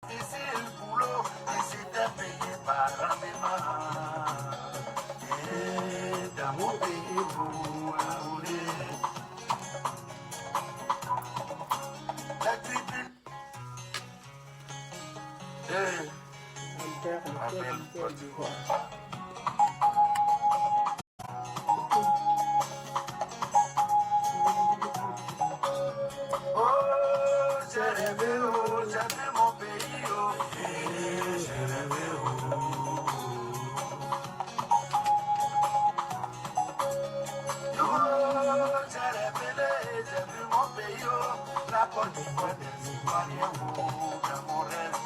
difficile boulot, et c'était payé par rendement. Et dans mon pays, vous la tribune. Ma belle Côte d'Ivoire. J'ai rêvé mon pays, j'ai rêvé j'ai vu mon pays, la Côte d'Ivoire des Ivoiriens, dans mon rêve.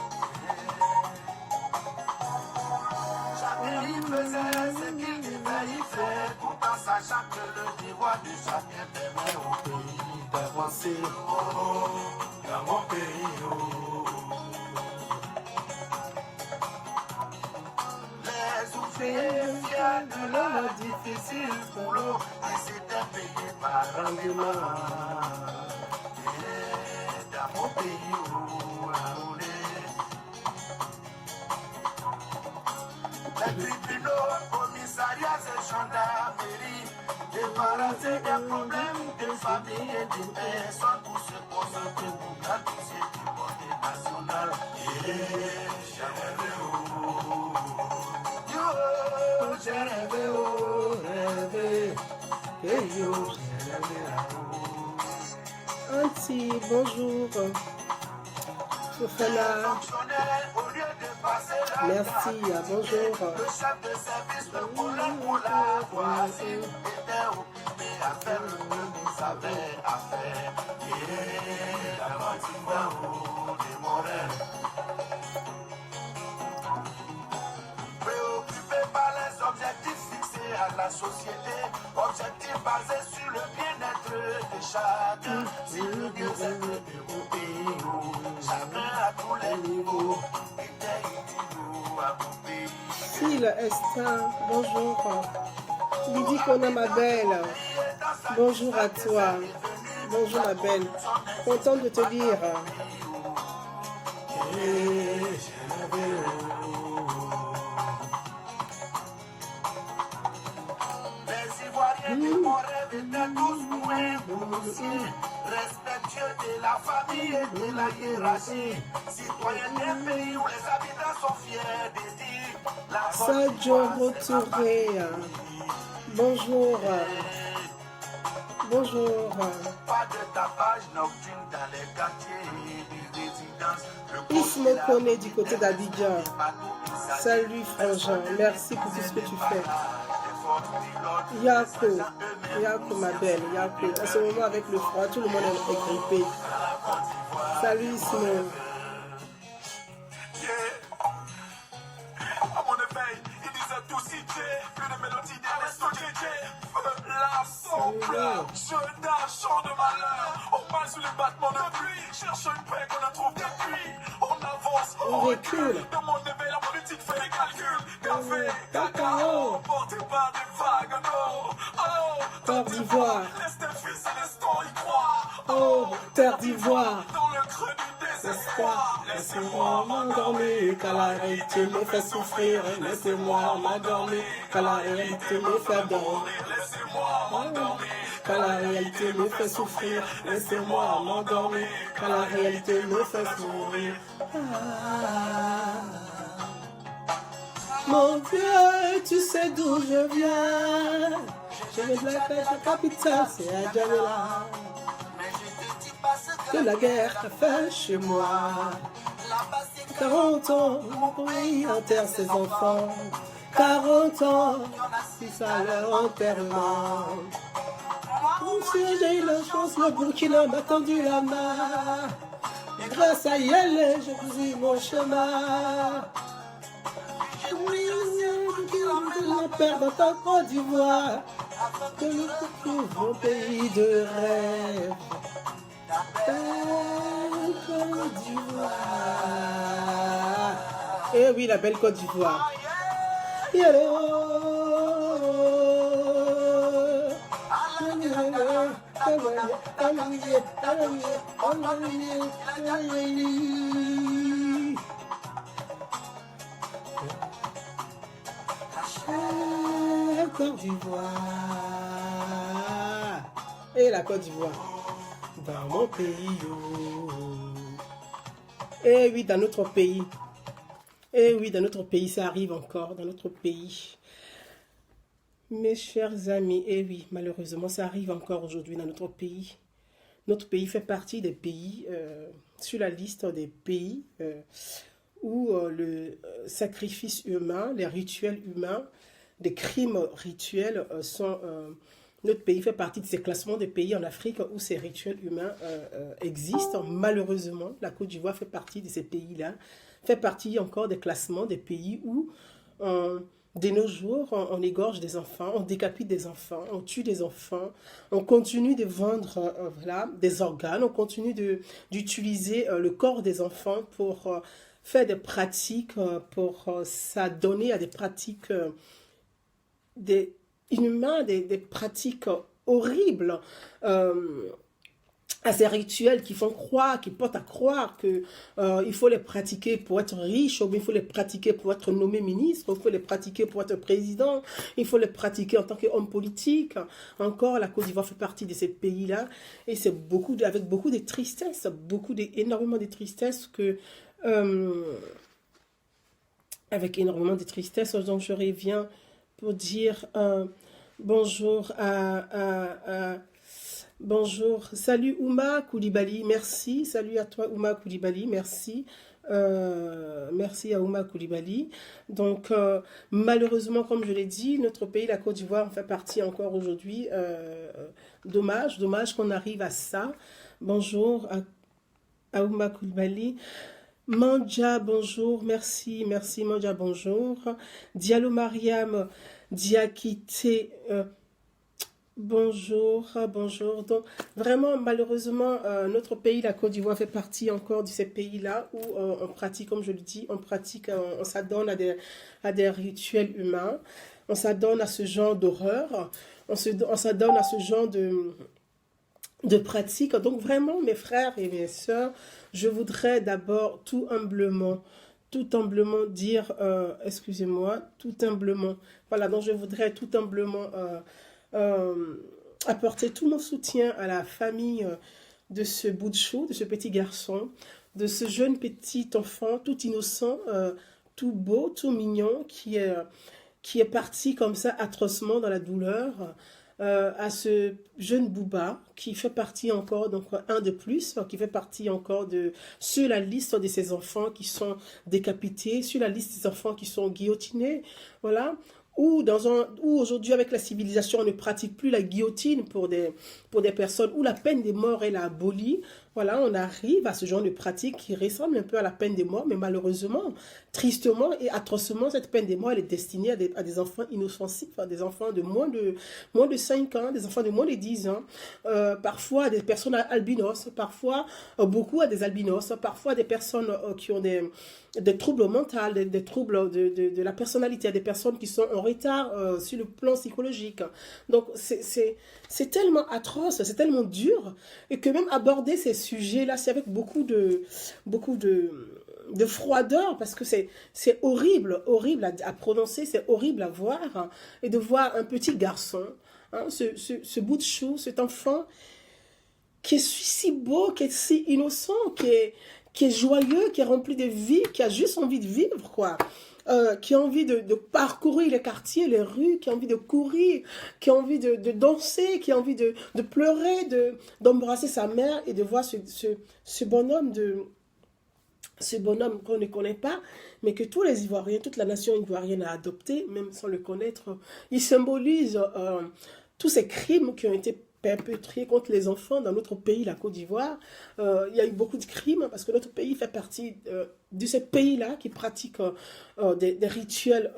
Chacun y faisait ce qu'il devait y faire, tout en sachant que le devoir de chacun permet au pays d'avancer. Dans mon pays, les ouvriers fiers de leur difficile boulot, ils étaient payés par rendement. Et dans mon pays, les tribunaux, commissariats et gendarmeries, débarrasser des problèmes de famille et de personnes pour se concentrer pour la société nationale. J'ai rêvé, Auntie, bonjour. Fofana. Merci, bonjour. Le chef de service, le collègue pour la voisine, était occupé à faire le mieux qu'il savait à faire. Et la motivation de mon rêve. Préoccupé par les objectifs fixés à la société, objectifs basés sur le bien-être de chacun, sur le bien-être de mon pays, chacun à tous les niveaux, était utile à mon pays. Phil, Esther, bonjour. Lydie Kona, ma belle. Bonjour à toi. Bonjour ma belle. Contente de te lire. Les Ivoiriens de mon rêve étaient tous moins respectueux de la famille et de la hiérarchie. Citoyens d'un pays où les habitants sont fiers de dire la Sadio Touré. Bonjour. Bonjour. Pas de tapage nocturne dans les quartiers de résidence. Il se me connaît du côté d'Abidjan. Salut frangin, merci pour tout ce que tu fais. Yako ma belle, Yako. En ce moment avec le froid, tout le monde est grippé. Salut Simon. À mon éveil, ils disaient tout cité, plus de mélodie des restos JJ. La sombre, je nage de malheur. On marche sous les battements de pluie, cherche une paix qu'on ne trouve depuis. On avance, on recule. Dans mon éveil, la politique fait des calculs. Café, cacao, porté par des vagues, non. Oh, Terre d'Ivoire. Laisse tes fils et laisse-toi y croire. Oh, Terre d'Ivoire. Dans le creux du désespoir, laissez-moi m'endormir, car la réalité me fait souffrir. Laissez-moi m'endormir, car la réalité me fait dormir. Laissez-moi m'endormir, car la réalité me fait souffrir. Laissez-moi m'endormir, car la réalité me fait sourire. Mon vieux, tu sais d'où je viens. Je viens de la capitale, c'est à Djamila. Que la guerre a fait chez moi. 40 ans, mon pays enterre ses enfants. 40 ans, c'est ça leur enterrement. Si j'ai eu la chance, le Burkina m'a tendu la main. Et grâce à elle, j'ai pris mon chemin. Je voulais la perdre dans ta Côte d'Ivoire. Que nous retrouvions mon pays de rêve. Belle Côte d'Ivoire. Eh oui, la belle Côte d'Ivoire. Côte d'Ivoire. Et la Côte d'Ivoire. Dans mon pays. Et oui, dans notre pays. Et oui, dans notre pays, ça arrive encore, dans notre pays. Mes chers amis, et oui, malheureusement, ça arrive encore aujourd'hui dans notre pays. Notre pays fait partie des pays, sur la liste des pays où le sacrifice humain, les rituels humains, des crimes rituels sont... notre pays fait partie de ces classements des pays en Afrique où ces rituels humains existent. Malheureusement, la Côte d'Ivoire fait partie de ces pays-là, fait partie encore des classements des pays où, de nos jours, on égorge des enfants, on décapite des enfants, on tue des enfants, on continue de vendre voilà, des organes, on continue d'utiliser le corps des enfants pour faire des pratiques, pour s'adonner à des pratiques inhumaines, des pratiques horribles, à ces rituels qui font croire, qui portent à croire que il faut les pratiquer pour être riche, ou bien il faut les pratiquer pour être nommé ministre, il faut les pratiquer pour être président, il faut les pratiquer en tant qu'homme politique. Encore, la Côte d'Ivoire fait partie de ces pays-là, et c'est avec beaucoup de tristesse, énormément de tristesse que avec énormément de tristesse, donc je reviens pour dire bonjour bonjour, salut Ouma Koulibaly, merci, salut à toi Ouma Koulibaly, merci, merci à Ouma Koulibaly. Donc malheureusement, comme je l'ai dit, notre pays, la Côte d'Ivoire, en fait partie encore aujourd'hui, dommage qu'on arrive à ça. Bonjour à Ouma Koulibaly. Mandja, bonjour, merci Mandja, bonjour. Diallo Mariam Diakité, bonjour. Donc, vraiment, malheureusement, notre pays, la Côte d'Ivoire, fait partie encore de ces pays-là où on pratique, comme je le dis, on s'adonne à des rituels humains, on s'adonne à ce genre d'horreur, on s'adonne à ce genre de pratiques. Donc, vraiment, mes frères et mes sœurs, je voudrais d'abord tout humblement dire, excusez-moi, tout humblement, voilà, donc je voudrais tout humblement apporter tout mon soutien à la famille de ce bout de chou, de ce petit garçon, de ce jeune petit enfant tout innocent, tout beau, tout mignon, qui est parti comme ça atrocement dans la douleur, à ce jeune Bouba qui fait partie encore, donc un de plus, qui fait partie encore sur la liste de ces enfants qui sont décapités, sur la liste des enfants qui sont guillotinés, voilà. Ou aujourd'hui, avec la civilisation, on ne pratique plus la guillotine pour des personnes où la peine de mort est abolie. Voilà, on arrive à ce genre de pratique qui ressemble un peu à la peine de mort, mais malheureusement, tristement et atrocement, cette peine de mort, elle est destinée à des enfants inoffensifs, à des enfants de moins de 5 ans, des enfants de moins de 10 ans, parfois des personnes albinos, parfois beaucoup à des albinos, parfois des personnes qui ont des troubles mentaux, des troubles de la personnalité, des personnes qui sont en retard sur le plan psychologique. Donc, c'est tellement atroce, c'est tellement dur, et que même aborder ces sujets-là, c'est avec beaucoup de froideur, parce que c'est horrible à prononcer, c'est horrible à voir, hein, et de voir un petit garçon, hein, ce bout de chou, cet enfant qui est si beau, qui est si innocent, qui est joyeux, qui est rempli de vie, qui a juste envie de vivre, quoi. Qui a envie de parcourir les quartiers, les rues, qui a envie de courir, qui a envie de danser, qui a envie de pleurer, d'embrasser sa mère, et de voir ce bonhomme qu'on ne connaît pas, mais que tous les Ivoiriens, toute la nation ivoirienne a adopté, même sans le connaître. Il symbolise tous ces crimes qui ont été perpétrés contre les enfants dans notre pays, la Côte d'Ivoire. Il y a eu beaucoup de crimes parce que notre pays fait partie de ces pays-là qui pratiquent des rituels,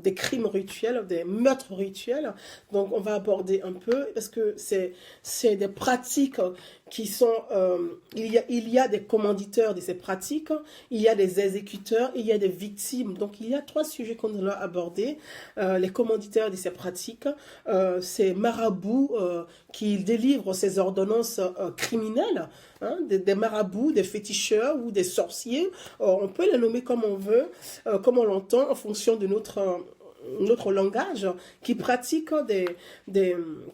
des crimes rituels, des meurtres rituels. Donc on va aborder un peu parce que c'est des pratiques qui sont... il y a des commanditeurs de ces pratiques, il y a des exécuteurs, il y a des victimes. Donc il y a 3 sujets qu'on doit aborder. Les commanditeurs de ces pratiques, ces marabouts qui délivrent ces ordonnances criminelles, hein, des marabouts, des féticheurs ou des sorciers. On peut les nommer comme on veut, comme on l'entend, en fonction de notre langage, qui pratiquent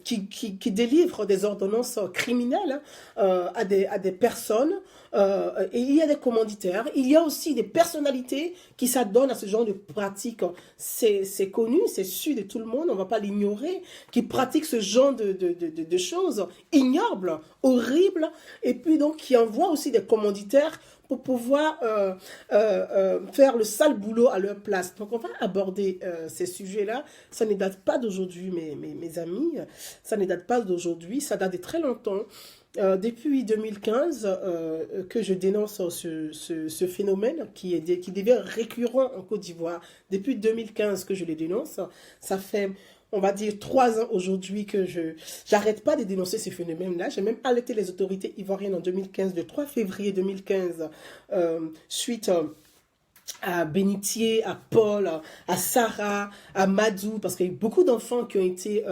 qui délivrent des ordonnances criminelles à des personnes. Et il y a des commanditaires, il y a aussi des personnalités qui s'adonnent à ce genre de pratiques. C'est connu, c'est su de tout le monde, on ne va pas l'ignorer, qui pratiquent ce genre de choses ignobles, horribles, et puis donc qui envoient aussi des commanditaires pour pouvoir faire le sale boulot à leur place. Donc on va aborder ces sujets-là. Ça ne date pas d'aujourd'hui, mes amis, ça ne date pas d'aujourd'hui, ça date de très longtemps. Depuis 2015 que je dénonce ce phénomène qui devient récurrent en Côte d'Ivoire. Depuis 2015 que je le dénonce, ça fait, on va dire, 3 ans aujourd'hui que j'arrête pas de dénoncer ce phénomène-là. J'ai même alerté les autorités ivoiriennes en 2015, le 3 février 2015, suite à Bénitier, à Paul, à Sarah, à Madou, parce qu'il y a eu beaucoup d'enfants qui ont été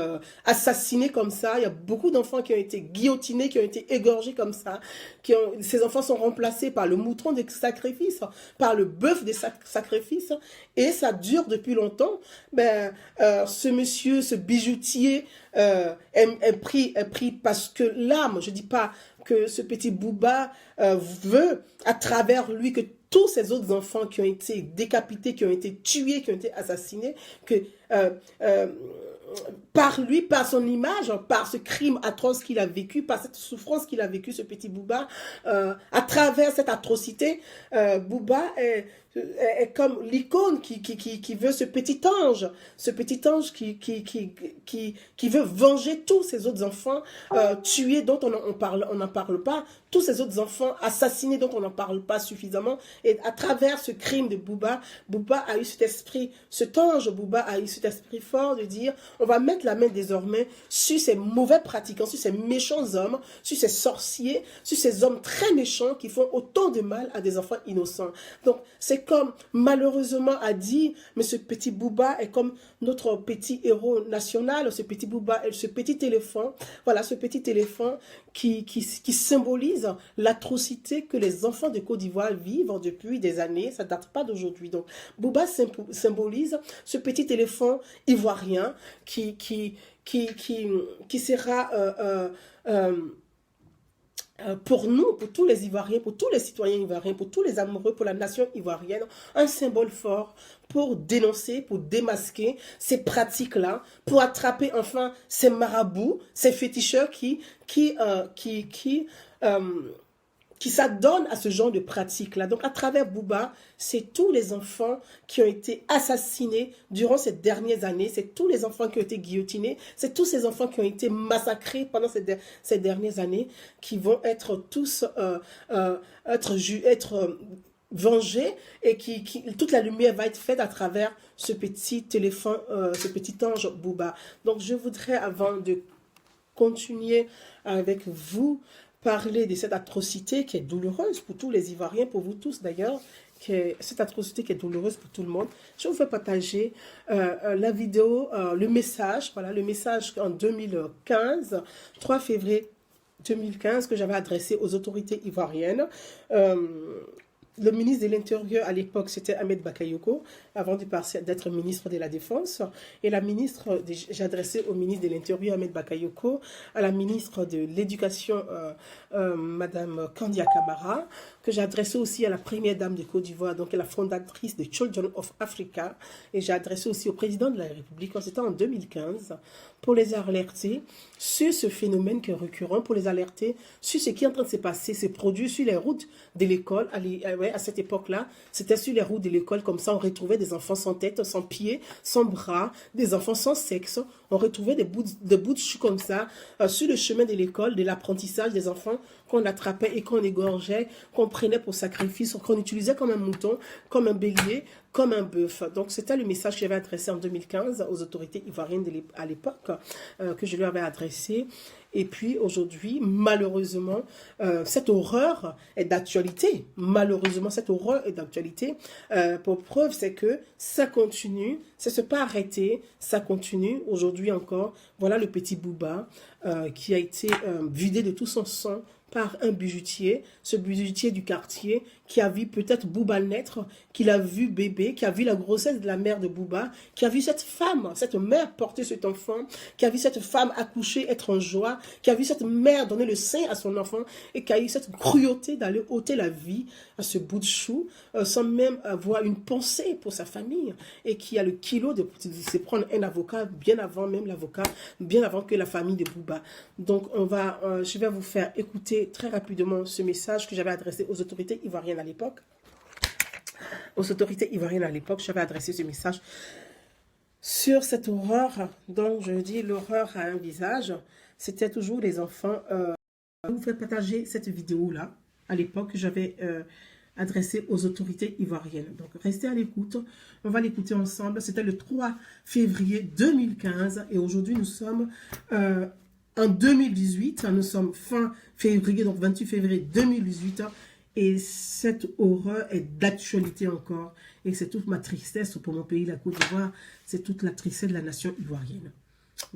assassinés comme ça, il y a beaucoup d'enfants qui ont été guillotinés, qui ont été égorgés comme ça, ces enfants sont remplacés par le mouton des sacrifices, par le bœuf des sacrifices, et ça dure depuis longtemps. Ce monsieur, ce bijoutier est pris parce que l'âme, je dis pas que ce petit Bouba veut, à travers lui, que tous ces autres enfants qui ont été décapités, qui ont été tués, qui ont été assassinés, que par lui, par son image, par ce crime atroce qu'il a vécu, par cette souffrance qu'il a vécu, ce petit Bouba, à travers cette atrocité, Bouba est comme l'icône qui veut ce petit ange qui veut venger tous ces autres enfants tués dont on n'en parle pas, tous ces autres enfants assassinés dont on n'en parle pas suffisamment. Et à travers ce crime de Bouba, Bouba a eu cet esprit, cet ange Bouba a eu cet esprit fort de dire, on va mettre la main désormais sur ces mauvais pratiquants, sur ces méchants hommes, sur ces sorciers, sur ces hommes très méchants qui font autant de mal à des enfants innocents. Donc c'est comme malheureusement a dit, mais ce petit Bouba est comme notre petit héros national, ce petit Bouba, ce petit éléphant, voilà, ce petit éléphant qui symbolise l'atrocité que les enfants de Côte d'Ivoire vivent depuis des années, ça date pas d'aujourd'hui. Donc Bouba symbolise ce petit éléphant ivoirien qui sera pour nous, pour tous les Ivoiriens, pour tous les citoyens ivoiriens, pour tous les amoureux, pour la nation ivoirienne, un symbole fort pour dénoncer, pour démasquer ces pratiques-là, pour attraper enfin ces marabouts, ces féticheurs qui s'adonnent à ce genre de pratiques-là. Donc, à travers Bouba, c'est tous les enfants qui ont été assassinés durant ces dernières années, c'est tous les enfants qui ont été guillotinés, c'est tous ces enfants qui ont été massacrés pendant ces dernières années, qui vont être tous être vengés, et toute la lumière va être faite à travers ce petit éléphant, ce petit ange Bouba. Donc, je voudrais, avant de continuer avec vous, parler de cette atrocité qui est douloureuse pour tous les Ivoiriens, pour vous tous d'ailleurs, cette atrocité qui est douloureuse pour tout le monde. Je vous fais partager la vidéo, le message, voilà, le message en 2015, 3 février 2015, que j'avais adressé aux autorités ivoiriennes. Le ministre de l'Intérieur à l'époque, c'était Ahmed Bakayoko, avant d'être ministre de la Défense. Et j'ai adressé au ministre de l'Intérieur, Ahmed Bakayoko, à la ministre de l'Éducation, Madame Kandia Camara, que j'ai adressé aussi à la première dame de Côte d'Ivoire, donc la fondatrice de Children of Africa. Et j'ai adressé aussi au président de la République, c'était en 2015, pour les alerter sur ce phénomène qui est récurrent, pour les alerter sur ce qui est en train de se passer, se produit sur les routes de l'école. À cette époque-là, c'était sur les routes de l'école, comme ça on retrouvait des enfants sans tête, sans pieds, sans bras, des enfants sans sexe. On retrouvait des bouts de chou comme ça, sur le chemin de l'école, de l'apprentissage des enfants qu'on attrapait et qu'on égorgeait, qu'on prenait pour sacrifice, qu'on utilisait comme un mouton, comme un bélier, comme un bœuf. Donc c'était le message que j'avais adressé en 2015 aux autorités ivoiriennes à l'époque, que je lui avais adressé. Et puis aujourd'hui, malheureusement, cette horreur est d'actualité. Malheureusement, cette horreur est d'actualité. Pour preuve, c'est que ça continue, ça ne s'est pas arrêté, ça continue. Aujourd'hui encore, voilà le petit Bouba qui a été vidé de tout son sang, par un bijoutier, ce bijoutier du quartier qui a vu peut-être Bouba naître, qui a vu bébé, qui a vu la grossesse de la mère de Bouba, qui a vu cette femme, cette mère porter cet enfant, qui a vu cette femme accoucher, être en joie, qui a vu cette mère donner le sein à son enfant et qui a eu cette cruauté d'aller ôter la vie à ce bout de chou sans même avoir une pensée pour sa famille et qui a le kilo de se prendre un avocat bien avant même l'avocat, bien avant que la famille de Bouba. Donc je vais vous faire écouter très rapidement ce message que j'avais adressé aux autorités ivoiriennes à l'époque. Aux autorités ivoiriennes à l'époque, j'avais adressé ce message sur cette horreur. Donc je dis l'horreur a un visage. C'était toujours les enfants. Je vais vous faire partager cette vidéo-là à l'époque que j'avais adressée aux autorités ivoiriennes. Donc restez à l'écoute. On va l'écouter ensemble. C'était le 3 février 2015 et aujourd'hui nous sommes en 2018. Nous sommes fin février, donc 28 février 2018. Et cette horreur est d'actualité encore. Et c'est toute ma tristesse pour mon pays, la Côte d'Ivoire. C'est toute la tristesse de la nation ivoirienne.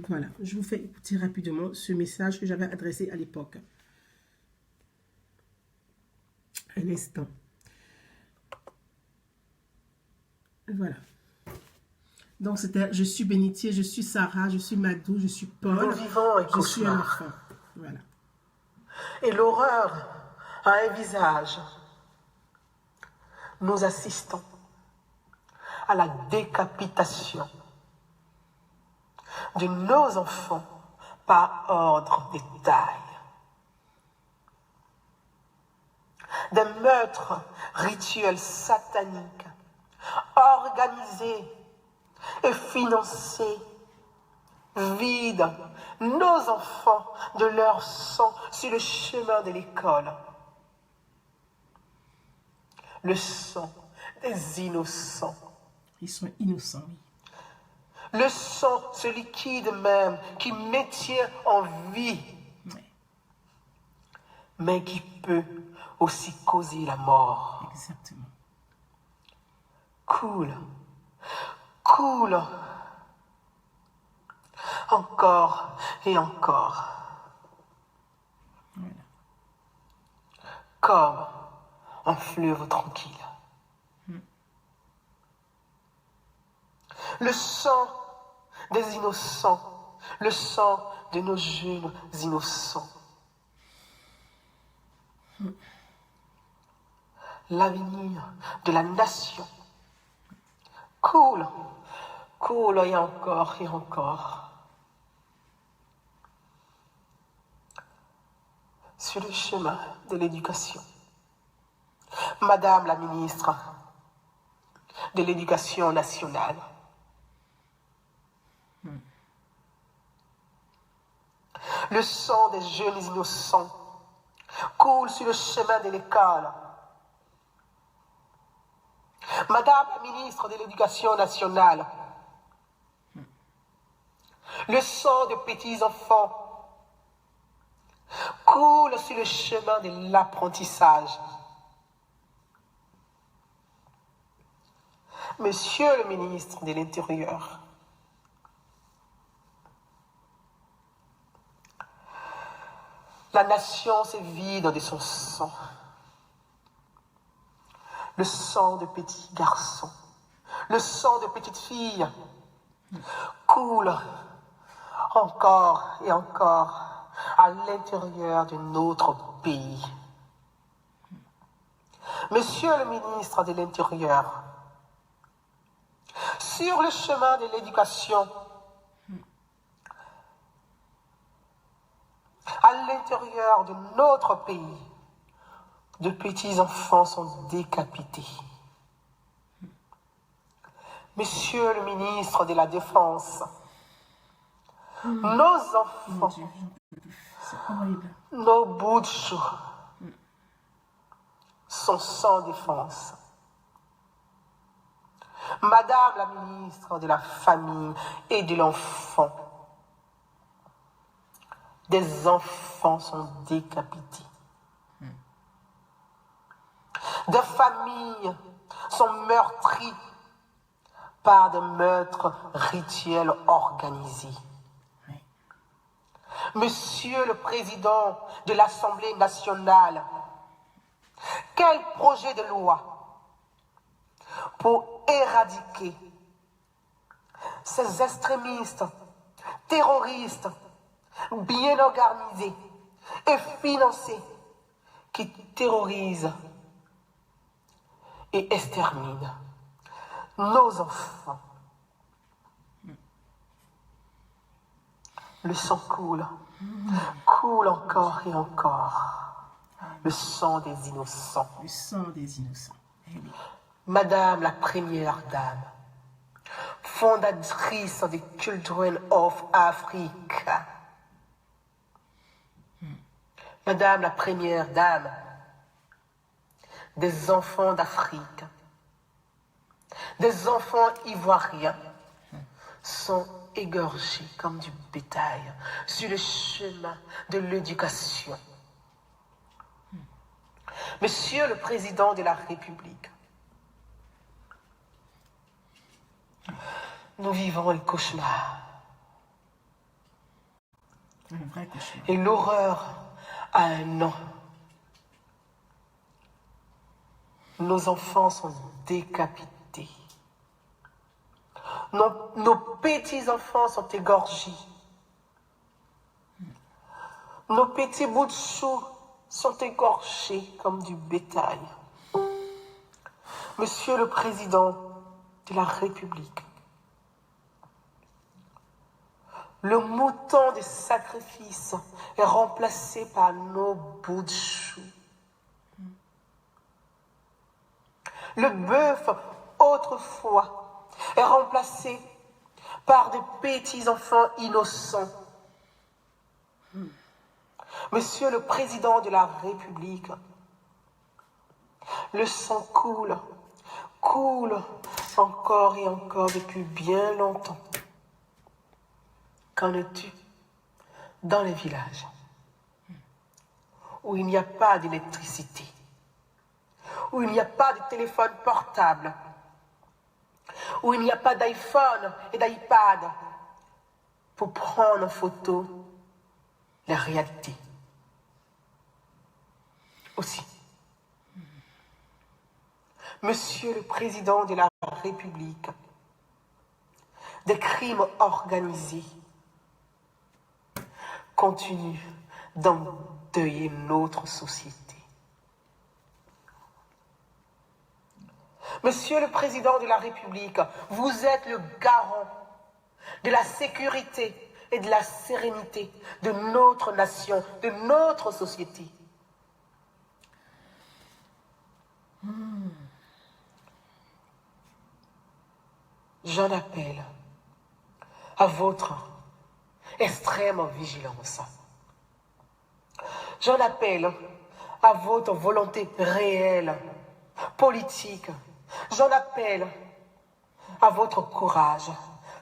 Voilà, je vous fais écouter rapidement ce message que j'avais adressé à l'époque. Un instant. Voilà. Donc c'était « Je suis Bénitier, je suis Sarah, je suis Madou, je suis Paul, Nous vivons un je suis un cauchemar. enfant. » Voilà. Et l'horreur a un visage. Nous assistons à la décapitation de nos enfants par ordre détail. Des meurtres rituels sataniques, organisés et financés, vident nos enfants de leur sang sur le chemin de l'école. Le sang des innocents. Ils sont innocents, oui. Le sang, ce liquide même qui maintient en vie, Ouais, mais qui peut aussi causer la mort. exactement. Coule, coule, encore et encore, Voilà. comme un fleuve tranquille. Le sang des innocents, le sang de nos jeunes innocents. L'avenir de la nation coule, coule et encore et encore. Sur le chemin de l'éducation, Madame la ministre de l'Éducation nationale, le sang des jeunes innocents coule sur le chemin de l'école. Madame la ministre de l'Éducation nationale, le sang de petits enfants coule sur le chemin de l'apprentissage. Monsieur le ministre de l'Intérieur, la nation se vide de son sang. Le sang de petits garçons, le sang de petites filles coule encore et encore à l'intérieur de notre pays. Monsieur le ministre de l'Intérieur, sur le chemin de l'éducation, à l'intérieur de notre pays, de petits enfants sont décapités. Monsieur le ministre de la Défense, nos Mon enfants, Dieu, c'est horrible. nos bouts de chou sont sans défense. Madame la ministre de la Famille et de l'Enfant, des enfants sont décapités. Des familles sont meurtries par des meurtres rituels organisés. Monsieur le Président de l'Assemblée nationale, quel projet de loi pour éradiquer ces extrémistes, terroristes, bien organisés et financés qui terrorisent et exterminent nos enfants. Le sang coule, coule encore et encore. Le sang des innocents. Le sang des innocents. Eh oui. Madame la Première Dame, fondatrice des Children of Africa. Madame la Première Dame des enfants d'Afrique, des enfants ivoiriens sont égorgés comme du bétail sur le chemin de l'éducation. Monsieur le Président de la République, nous vivons le cauchemar. Un vrai cauchemar. Et l'horreur a un nom. Nos enfants sont décapités. Nos petits-enfants sont égorgés. Nos petits bouts de chou sont égorgés comme du bétail. Monsieur le Président de la République, le mouton de sacrifice est remplacé par nos bouts de chou. Le bœuf, autrefois, est remplacé par de petits enfants innocents. Monsieur le Président de la République, le sang coule, coule encore et encore depuis bien longtemps. Qu'en es-tu dans les villages où il n'y a pas d'électricité, où il n'y a pas de téléphone portable, où il n'y a pas d'iPhone et d'iPad pour prendre en photo la réalité. Aussi, Monsieur le Président de la République, des crimes organisés continuent d'endeuiller notre société. Monsieur le Président de la République, vous êtes le garant de la sécurité et de la sérénité de notre nation, de notre société. J'en appelle à votre extrême vigilance. J'en appelle à votre volonté réelle, politique. J'en appelle à votre courage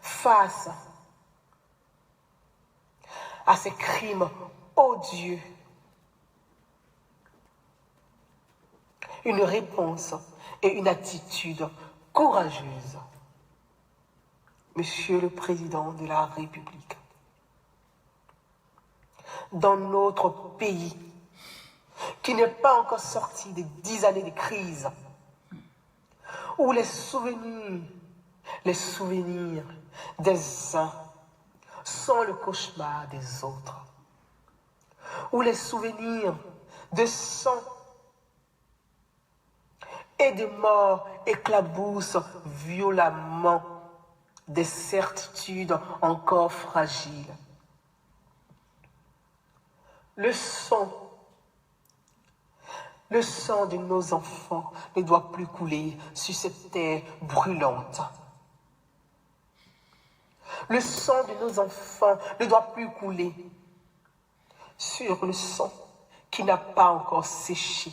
face à ces crimes odieux. Une réponse et une attitude courageuse. Monsieur le Président de la République, dans notre pays, qui n'est pas encore sorti des 10 années de crise, où les souvenirs des uns sont le cauchemar des autres, où les souvenirs de sang et de morts éclaboussent violemment des certitudes encore fragiles. Le sang de nos enfants ne doit plus couler sur cette terre brûlante. Le sang de nos enfants ne doit plus couler sur le sang qui n'a pas encore séché.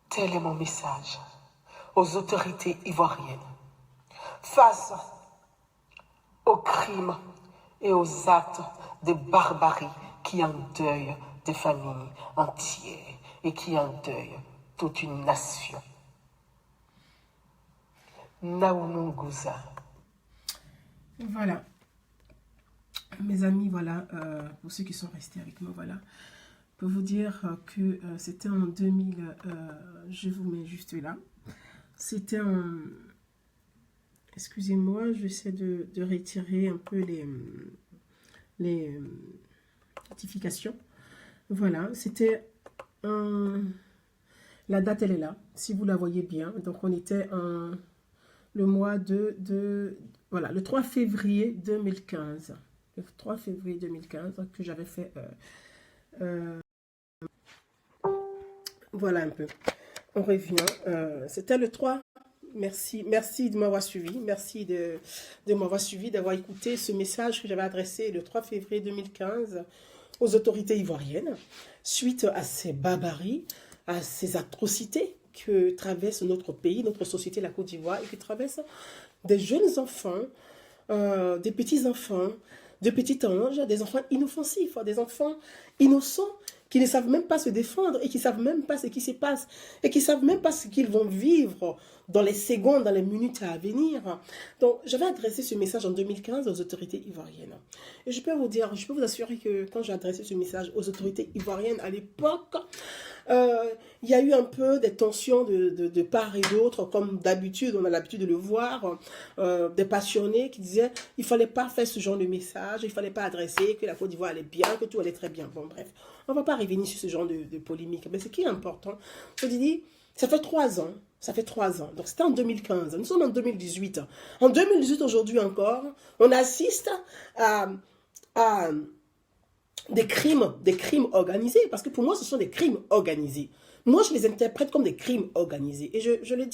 Tel est mon message aux autorités ivoiriennes face aux crimes et aux actes de barbarie qui endeuillent des familles entières et qui endeuillent toute une nation. Naununguza. Voilà. Mes amis, voilà, pour ceux qui sont restés avec moi, voilà. Pour vous dire que c'était en 2000, je vous mets juste là. C'était en... Excusez-moi, j'essaie de retirer un peu les notifications. Voilà, c'était la date, elle est là, si vous la voyez bien. Donc, on était en le mois voilà, le 3 février 2015. Le 3 février 2015 que j'avais fait... voilà un peu. On revient. C'était le 3. Merci de m'avoir suivi. Merci de m'avoir suivi, d'avoir écouté ce message que j'avais adressé le 3 février 2015 aux autorités ivoiriennes, suite à ces barbaries, à ces atrocités que traverse notre pays, notre société, la Côte d'Ivoire, et que traversent des jeunes enfants, des petits-enfants, de petits anges, des enfants inoffensifs, des enfants innocents, qui ne savent même pas se défendre et qui ne savent même pas ce qui se passe et qui ne savent même pas ce qu'ils vont vivre dans les secondes, dans les minutes à venir. Donc, j'avais adressé ce message en 2015 aux autorités ivoiriennes. Et je peux vous dire, je peux vous assurer que quand j'ai adressé ce message aux autorités ivoiriennes à l'époque, il y a eu un peu des tensions de part et d'autre, comme d'habitude, on a l'habitude de le voir, des passionnés qui disaient il ne fallait pas faire ce genre de message, il ne fallait pas adresser, que la Côte d'Ivoire allait bien, que tout allait très bien. Bon, bref, on ne va pas revenir sur ce genre de polémique. Mais ce qui est important, je dis, ça fait 3 ans. Ça fait 3 ans. Donc, c'était en 2015. Nous sommes en 2018. En 2018, aujourd'hui encore, on assiste à des crimes organisés. Parce que pour moi, ce sont des crimes organisés. Moi, je les interprète comme des crimes organisés. Et je le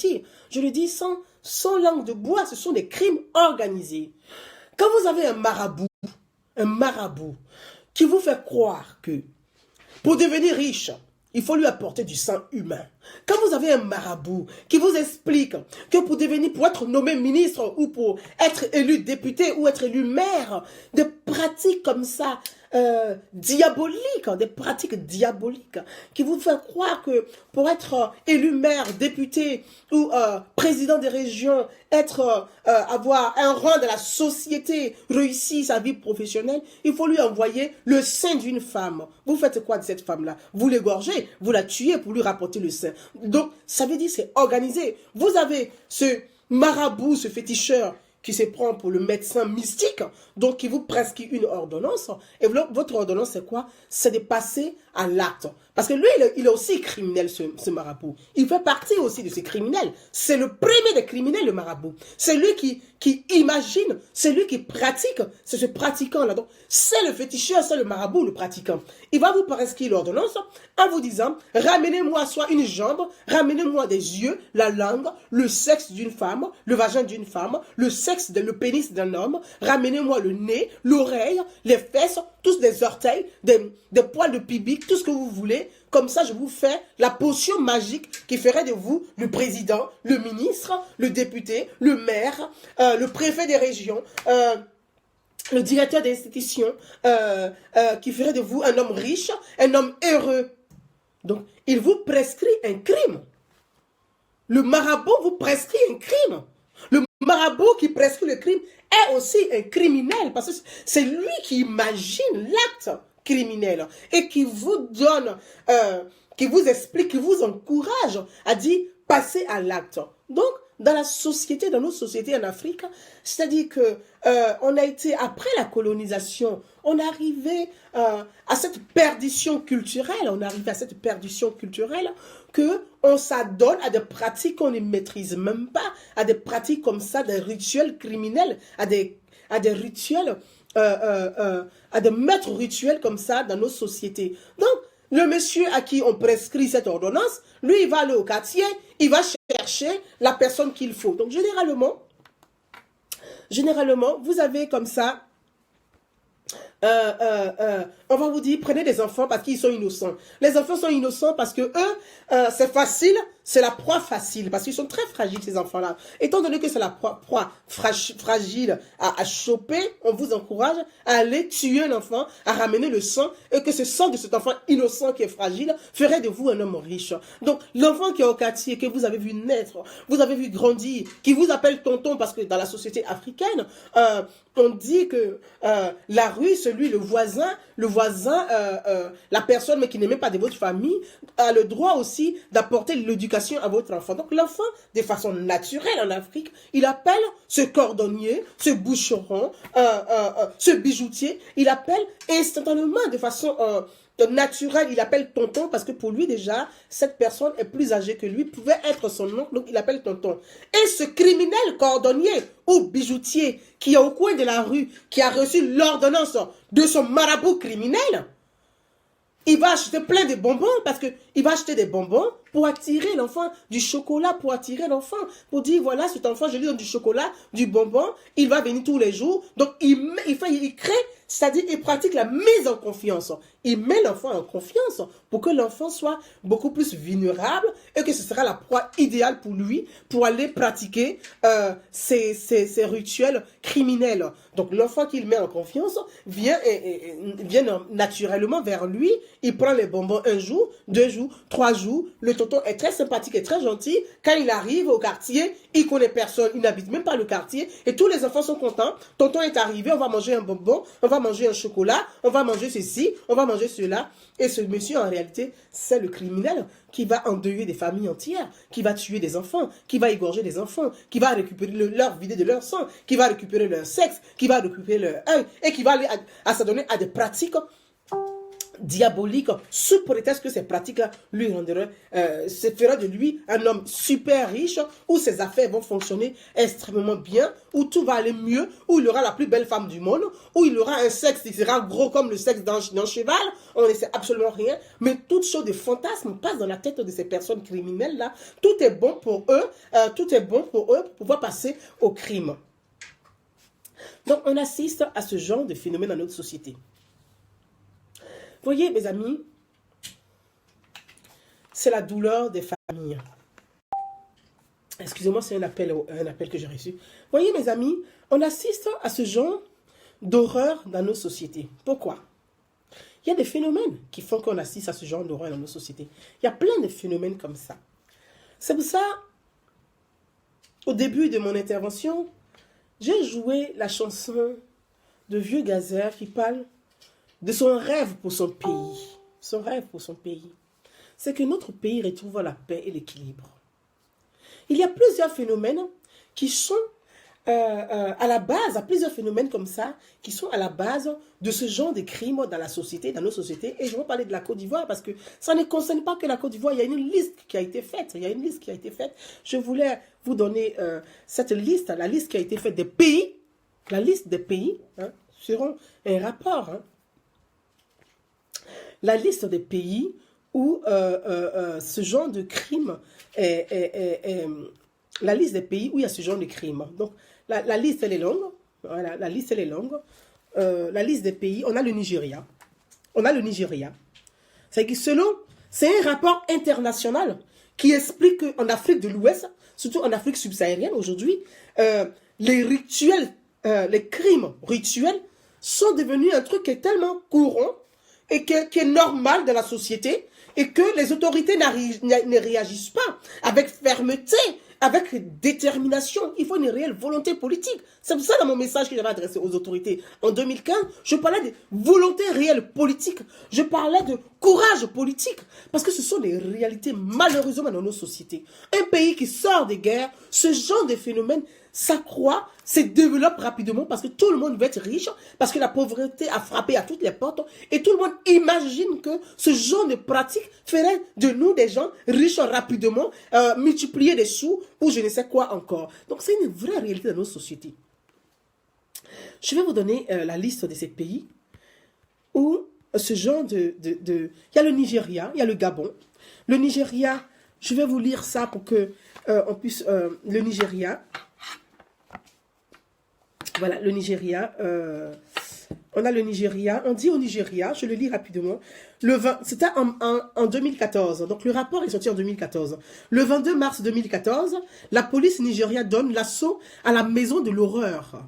dis sans langue de bois, ce sont des crimes organisés. Quand vous avez un marabout qui vous fait croire que pour devenir riche, il faut lui apporter du sang humain. Quand vous avez un marabout qui vous explique que pour être nommé ministre ou pour être élu député ou être élu maire, des pratiques comme ça, diaboliques, des pratiques diaboliques, qui vous font croire que pour être élu maire, député ou président des régions, avoir un rang dans la société, réussir sa vie professionnelle, il faut lui envoyer le sein d'une femme. Vous faites quoi de cette femme-là? Vous l'égorgez, vous la tuez pour lui rapporter le sein. Donc, ça veut dire c'est organisé. Vous avez ce marabout, ce féticheur qui se prend pour le médecin mystique, donc qui vous prescrit une ordonnance. Et votre ordonnance, c'est quoi? C'est de passer à l'acte. Parce que lui, il est aussi criminel, ce marabout. Il fait partie aussi de ces criminels. C'est le premier des criminels, le marabout. C'est lui qui imagine, c'est lui qui pratique, c'est ce pratiquant-là. Donc, c'est le féticheur, c'est le marabout, le pratiquant. Il va vous prescrire l'ordonnance en vous disant, ramenez-moi soit une jambe, ramenez-moi des yeux, la langue, le sexe d'une femme, le vagin d'une femme, le pénis d'un homme, ramenez-moi le nez, l'oreille, les fesses, tous les orteils, des poils de pibique, tout ce que vous voulez. Comme ça, je vous fais la potion magique qui ferait de vous le président, le ministre, le député, le maire, le préfet des régions, le directeur des institutions, qui ferait de vous un homme riche, un homme heureux. Donc, il vous prescrit un crime. Le marabout vous prescrit un crime. Le marabout qui prescrit le crime est aussi un criminel parce que c'est lui qui imagine l'acte criminel et qui vous donne, qui vous explique, qui vous encourage à dire passer à l'acte. Donc, dans la société, dans nos sociétés en Afrique, c'est-à-dire que on a été, après la colonisation, on est arrivé à cette perdition culturelle, que on s'adonne à des pratiques qu'on ne maîtrise même pas, à des pratiques comme ça, des rituels criminels, à des rituels, à des maîtres rituels comme ça dans nos sociétés. Donc, le monsieur à qui on prescrit cette ordonnance, lui, il va aller au quartier, il va chercher la personne qu'il faut. Donc, généralement, vous avez comme ça, on va vous dire, prenez des enfants parce qu'ils sont innocents. Les enfants sont innocents parce que eux, c'est facile c'est la proie facile, parce qu'ils sont très fragiles, ces enfants-là. Étant donné que c'est la proie fragile à choper, on vous encourage à aller tuer l'enfant, à ramener le sang, et que ce sang de cet enfant innocent qui est fragile ferait de vous un homme riche. Donc, l'enfant qui est au quartier, que vous avez vu naître, vous avez vu grandir, qui vous appelle tonton, parce que dans la société africaine, on dit que la rue, le voisin, la personne mais qui n'est même pas de votre famille, a le droit aussi d'apporter l'éducation à votre enfant. Donc l'enfant, de façon naturelle en Afrique, il appelle ce cordonnier, ce boucheron, ce bijoutier, il appelle instantanément de façon naturelle, il appelle tonton parce que pour lui déjà, cette personne est plus âgée que lui, pouvait être son oncle, donc il appelle tonton. Et ce criminel cordonnier ou bijoutier qui est au coin de la rue, qui a reçu l'ordonnance de son marabout criminel, il va acheter plein de bonbons parce qu'il va acheter des bonbons pour attirer l'enfant, du chocolat pour attirer l'enfant, pour dire voilà, cet enfant, je lui donne du chocolat, du bonbon, il va venir tous les jours. Donc il crée, c'est-à-dire il pratique la mise en confiance. Il met l'enfant en confiance pour que l'enfant soit beaucoup plus vulnérable et que ce sera la proie idéale pour lui pour aller pratiquer ces rituels criminels. Donc l'enfant qu'il met en confiance vient naturellement vers lui. Il prend les bonbons un jour, 2 jours, 3 jours. Le tonton est très sympathique et très gentil. Quand il arrive au quartier, il connaît personne, il n'habite même pas le quartier et tous les enfants sont contents. Tonton est arrivé, on va manger un bonbon, on va manger un chocolat, on va manger ceci, on va manger cela. Et ce monsieur, en réalité, c'est le criminel qui va endeuiller des familles entières, qui va tuer des enfants, qui va égorger des enfants, qui va récupérer leur vider de leur sang, qui va récupérer leur sexe, qui va récupérer leur œil et qui va aller à s'adonner à des pratiques diabolique sous prétexte que ces pratiques lui fera de lui un homme super riche où ses affaires vont fonctionner extrêmement bien, où tout va aller mieux, où il aura la plus belle femme du monde, où il aura un sexe qui sera gros comme le sexe d'un cheval. On ne sait absolument rien, mais toutes choses de fantasmes passent dans la tête de ces personnes criminelles là. Tout est bon pour eux, pour pouvoir passer au crime. Donc on assiste à ce genre de phénomène dans notre société. Voyez, mes amis, c'est la douleur des familles. Excusez-moi, c'est un appel que j'ai reçu. Voyez, mes amis, on assiste à ce genre d'horreur dans nos sociétés. Pourquoi? Il y a des phénomènes qui font qu'on assiste à ce genre d'horreur dans nos sociétés. Il y a plein de phénomènes comme ça. C'est pour ça, au début de mon intervention, j'ai joué la chanson de Vieux Gazer qui parle de son rêve pour son pays. Son rêve pour son pays. C'est que notre pays retrouve la paix et l'équilibre. Il y a plusieurs phénomènes qui sont à la base, plusieurs phénomènes comme ça, qui sont à la base de ce genre de crimes dans la société, dans nos sociétés. Et je vais parler de la Côte d'Ivoire parce que ça ne concerne pas que la Côte d'Ivoire. Il y a une liste qui a été faite. Je voulais vous donner cette liste, la liste qui a été faite des pays. La liste des pays seront un rapport. La liste des pays où ce genre de crime la liste des pays où il y a ce genre de crime. Donc, la liste, elle est longue. Voilà, la liste, elle est longue. La liste des pays, on a le Nigeria. C'est que c'est un rapport international qui explique qu'en Afrique de l'Ouest, surtout en Afrique subsaharienne aujourd'hui, les rituels, les crimes rituels sont devenus un truc qui est tellement courant et qui est normal dans la société et que les autorités ne réagissent pas avec fermeté, avec détermination. Il faut une réelle volonté politique. C'est pour ça dans mon message que j'avais adressé aux autorités en 2015, je parlais de volonté réelle politique. Je parlais de courage politique. Parce que ce sont des réalités malheureusement dans nos sociétés. Un pays qui sort des guerres, ce genre de phénomène s'accroît, se développe rapidement parce que tout le monde veut être riche, parce que la pauvreté a frappé à toutes les portes et tout le monde imagine que ce genre de pratique ferait de nous des gens riches rapidement, multiplier des sous ou je ne sais quoi encore. Donc c'est une vraie réalité dans nos sociétés. Je vais vous donner la liste de ces pays où ce genre il y a le Nigeria, il y a le Gabon. Le Nigeria, je vais vous lire ça pour que on puisse... le Nigeria... Voilà, le Nigeria, On a le Nigeria. On dit au Nigeria, je le lis rapidement, c'était en 2014. Donc, le rapport est sorti en 2014. Le 22 mars 2014, la police nigériane donne l'assaut à la maison de l'horreur,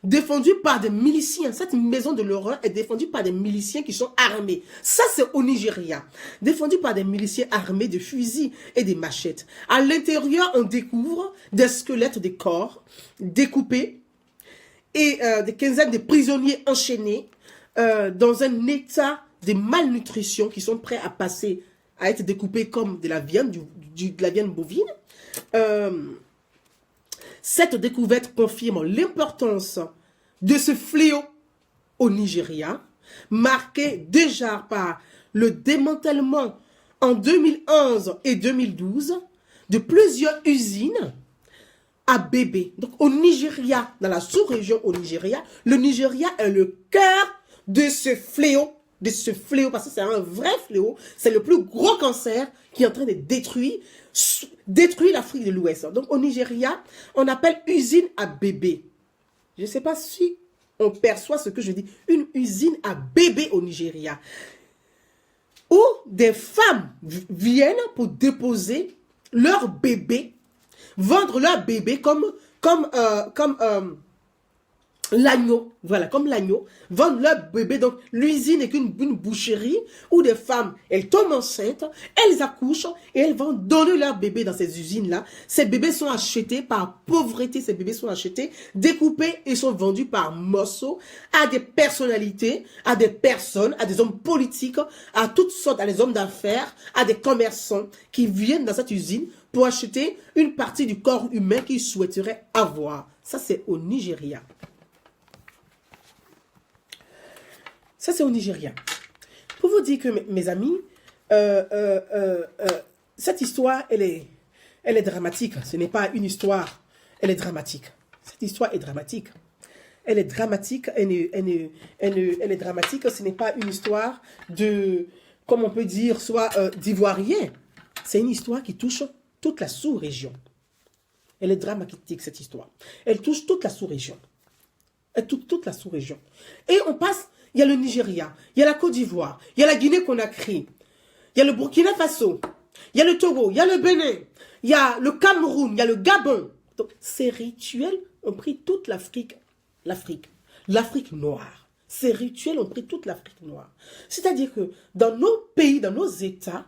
défendue par des miliciens. Cette maison de l'horreur est défendue par des miliciens qui sont armés. Ça, c'est au Nigeria. Défendue par des miliciens armés de fusils et des machettes. À l'intérieur, on découvre des squelettes de corps découpés et des quinzaines de prisonniers enchaînés dans un état de malnutrition qui sont prêts à passer, à être découpés comme de la viande, de la viande bovine. Cette découverte confirme l'importance de ce fléau au Nigeria, marqué déjà par le démantèlement en 2011 et 2012 de plusieurs usines à bébés. Donc au Nigeria, dans la sous-région au Nigeria, le Nigeria est le cœur de ce fléau, parce que c'est un vrai fléau, c'est le plus gros cancer qui est en train de détruire l'Afrique de l'Ouest. Donc au Nigeria, on appelle usine à bébés. Je ne sais pas si on perçoit ce que je dis. Une usine à bébés au Nigeria, où des femmes viennent pour déposer leur bébé, vendre leur bébé comme l'agneau, voilà, comme l'agneau, vendre leur bébé. Donc, l'usine est une boucherie où des femmes, elles tombent enceintes, elles accouchent et elles vont donner leur bébé dans ces usines-là. Ces bébés sont achetés par pauvreté, ces bébés sont achetés, découpés et sont vendus par morceaux à des personnalités, à des personnes, à des hommes politiques, à toutes sortes, à des hommes d'affaires, à des commerçants qui viennent dans cette usine pour acheter une partie du corps humain qu'ils souhaiteraient avoir. Ça, c'est au Nigeria. Ça, c'est au Nigeria. Pour vous dire que, mes amis, cette histoire, elle est dramatique. Ce n'est pas une histoire, elle est dramatique. Cette histoire est dramatique. Elle est dramatique, elle est dramatique. Ce n'est pas une histoire de, comme on peut dire, soit d'ivoirien. C'est une histoire qui touche toute la sous-région. Elle est dramatique, cette histoire. Elle touche toute la sous-région. Elle touche toute la sous-région. Et on passe... Il y a le Nigeria, il y a la Côte d'Ivoire, il y a la Guinée-Conakry, il y a le Burkina Faso, il y a le Togo, il y a le Bénin, il y a le Cameroun, il y a le Gabon. Donc, ces rituels ont pris toute l'Afrique noire. Ces rituels ont pris toute l'Afrique noire. C'est-à-dire que dans nos pays, dans nos États,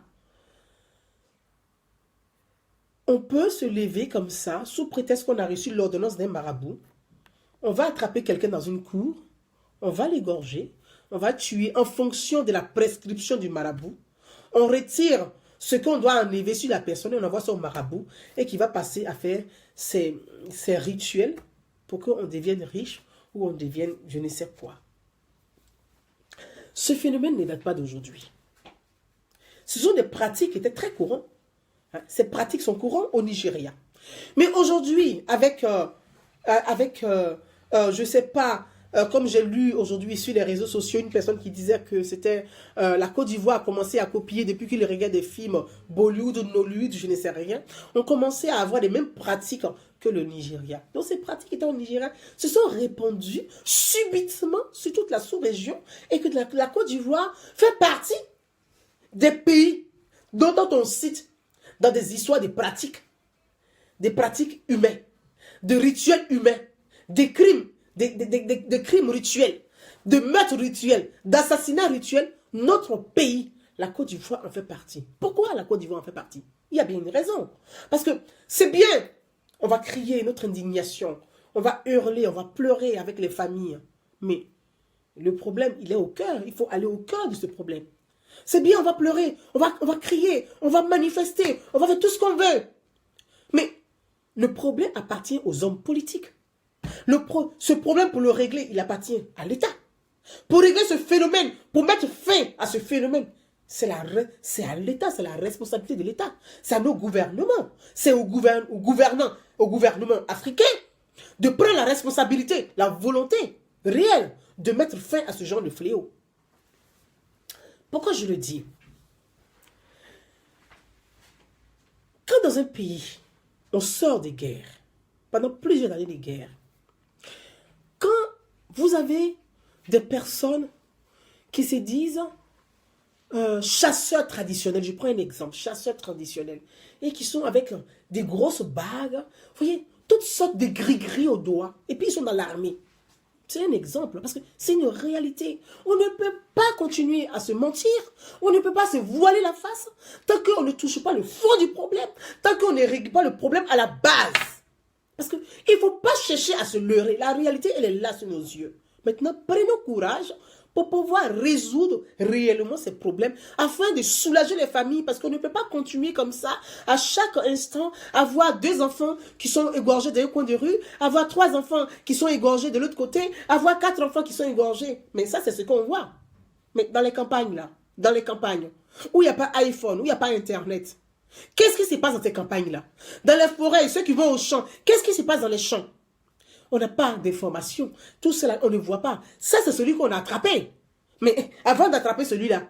on peut se lever comme ça, sous prétexte qu'on a reçu l'ordonnance d'un marabout. On va attraper quelqu'un dans une cour, on va l'égorger, on va tuer en fonction de la prescription du marabout. On retire ce qu'on doit enlever sur la personne et on envoie ça au marabout et qui va passer à faire ces rituels pour qu'on devienne riche ou on devienne je ne sais quoi. Ce phénomène ne date pas d'aujourd'hui. Ce sont des pratiques qui étaient très courantes. Ces pratiques sont courantes au Nigeria. Mais aujourd'hui, je ne sais pas, comme j'ai lu aujourd'hui sur les réseaux sociaux, une personne qui disait que c'était la Côte d'Ivoire a commencé à copier depuis qu'il regarde des films Bollywood ou Nollywood, je ne sais rien. On commençait à avoir les mêmes pratiques que le Nigeria. Donc ces pratiques qui étaient au Nigeria se sont répandues subitement sur toute la sous-région et que la Côte d'Ivoire fait partie des pays dont on cite dans des histoires des pratiques humaines, de rituels humains, des crimes. De crimes rituels, de meurtres rituels, d'assassinats rituels, notre pays, la Côte d'Ivoire en fait partie. Pourquoi la Côte d'Ivoire en fait partie? Il y a bien une raison. Parce que c'est bien, on va crier notre indignation, on va hurler, on va pleurer avec les familles. Mais le problème, il est au cœur, il faut aller au cœur de ce problème. C'est bien, on va pleurer, on va crier, on va manifester, on va faire tout ce qu'on veut. Mais le problème appartient aux hommes politiques. Ce problème, pour le régler, il appartient à l'État. Pour régler ce phénomène, pour mettre fin à ce phénomène, c'est à l'État, c'est la responsabilité de l'État. C'est à nos gouvernements, c'est au gouvernement africain de prendre la responsabilité, la volonté réelle de mettre fin à ce genre de fléau. Pourquoi je le dis? Quand dans un pays, on sort des guerres, pendant plusieurs années de guerre, quand vous avez des personnes qui se disent chasseurs traditionnels. Je prends un exemple, chasseurs traditionnels. Et qui sont avec des grosses bagues. Vous voyez, toutes sortes de gris-gris au doigt. Et puis ils sont dans l'armée. C'est un exemple, parce que c'est une réalité. On ne peut pas continuer à se mentir. On ne peut pas se voiler la face tant qu'on ne touche pas le fond du problème, tant qu'on ne règle pas le problème à la base. Parce qu'il ne faut pas chercher à se leurrer. La réalité, elle est là sous nos yeux. Maintenant, prenons courage pour pouvoir résoudre réellement ces problèmes afin de soulager les familles, parce qu'on ne peut pas continuer comme ça à chaque instant, avoir 2 enfants qui sont égorgés d'un coin de rue, avoir 3 enfants qui sont égorgés de l'autre côté, avoir 4 enfants qui sont égorgés. Mais ça, c'est ce qu'on voit. Mais dans les campagnes, là, dans les campagnes, où il n'y a pas iPhone, où il n'y a pas Internet, qu'est-ce qui se passe dans ces campagnes-là? Dans les forêts, ceux qui vont au champ, qu'est-ce qui se passe dans les champs? On n'a pas d'informations. Tout cela, on ne voit pas. Ça, c'est celui qu'on a attrapé. Mais avant d'attraper celui-là,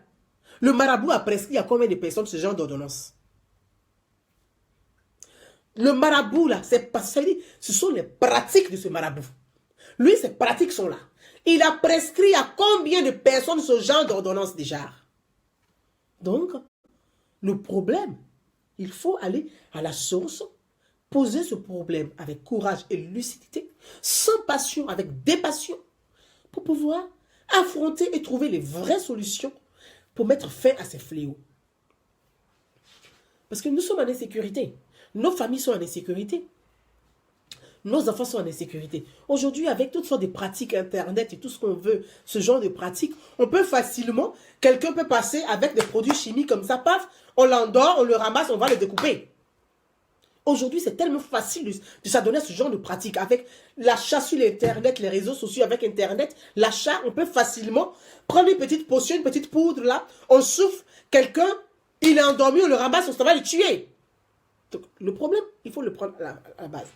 le marabout a prescrit à combien de personnes ce genre d'ordonnance? Le marabout, là, ce sont les pratiques de ce marabout. Lui, ses pratiques sont là. Il a prescrit à combien de personnes ce genre d'ordonnance déjà? Donc, le problème, il faut aller à la source, poser ce problème avec courage et lucidité, sans passion, avec dépassion, pour pouvoir affronter et trouver les vraies solutions pour mettre fin à ces fléaux. Parce que nous sommes en insécurité. Nos familles sont en insécurité. Nos enfants sont en insécurité. Aujourd'hui, avec toutes sortes de pratiques Internet et tout ce qu'on veut, ce genre de pratiques, on peut facilement, quelqu'un peut passer avec des produits chimiques comme ça, paf, on l'endort, on le ramasse, on va le découper. Aujourd'hui, c'est tellement facile de s'adonner à ce genre de pratique. Avec l'achat sur Internet, les réseaux sociaux, avec Internet, l'achat, on peut facilement prendre une petite potion, une petite poudre là, on souffle, quelqu'un, il est endormi, on le ramasse, on va le tuer. Donc, le problème, il faut le prendre à la base.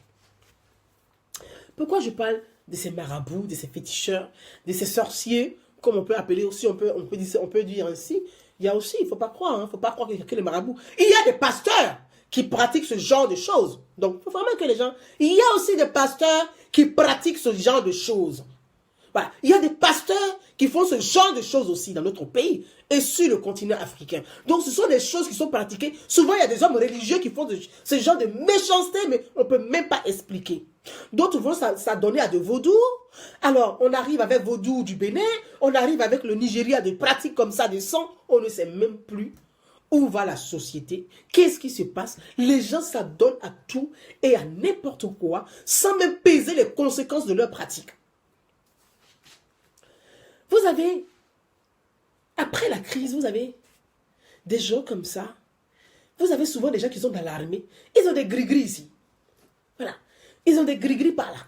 Pourquoi je parle de ces marabouts, de ces féticheurs, de ces sorciers, comme on peut appeler aussi, on peut dire ainsi. Il y a aussi, il ne faut pas croire, faut pas croire qu'il y a que les marabouts. Il y a des pasteurs qui pratiquent ce genre de choses. Donc, il faut vraiment que les gens... Il y a aussi des pasteurs qui pratiquent ce genre de choses. Voilà. Il y a des pasteurs qui font ce genre de choses aussi dans notre pays et sur le continent africain. Donc, ce sont des choses qui sont pratiquées. Souvent, il y a des hommes religieux qui font ce genre de méchanceté, mais on ne peut même pas expliquer. D'autres vont s'adonner à de vaudou. Alors, on arrive avec vaudou du Bénin, on arrive avec le Nigeria, des pratiques comme ça, de sang, on ne sait même plus où va la société, qu'est-ce qui se passe. Les gens s'adonnent à tout et à n'importe quoi, sans même peser les conséquences de leurs pratiques. Vous avez, après la crise, vous avez des gens comme ça. Vous avez souvent des gens qui sont dans l'armée. Ils ont des gris-gris ici. Voilà. Ils ont des gris-gris par là.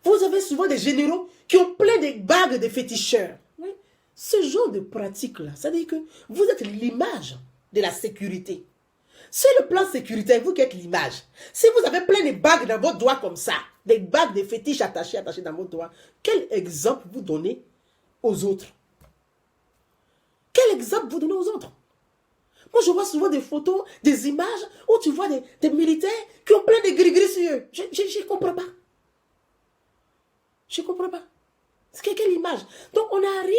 Vous avez souvent des généraux qui ont plein de bagues de féticheurs. Oui. Ce genre de pratique-là, ça veut dire que vous êtes l'image de la sécurité. Sur le plan sécuritaire, vous qui êtes l'image. Si vous avez plein de bagues dans votre doigt comme ça, des bagues de fétiches attachées dans votre doigt, quel exemple vous donnez aux autres? Quel exemple vous donnez aux autres? Moi, je vois souvent des photos, des images où tu vois des militaires qui ont plein de gris-gris sur eux. Je ne comprends pas. Je ne comprends pas. C'est quelle image? Donc, on arrive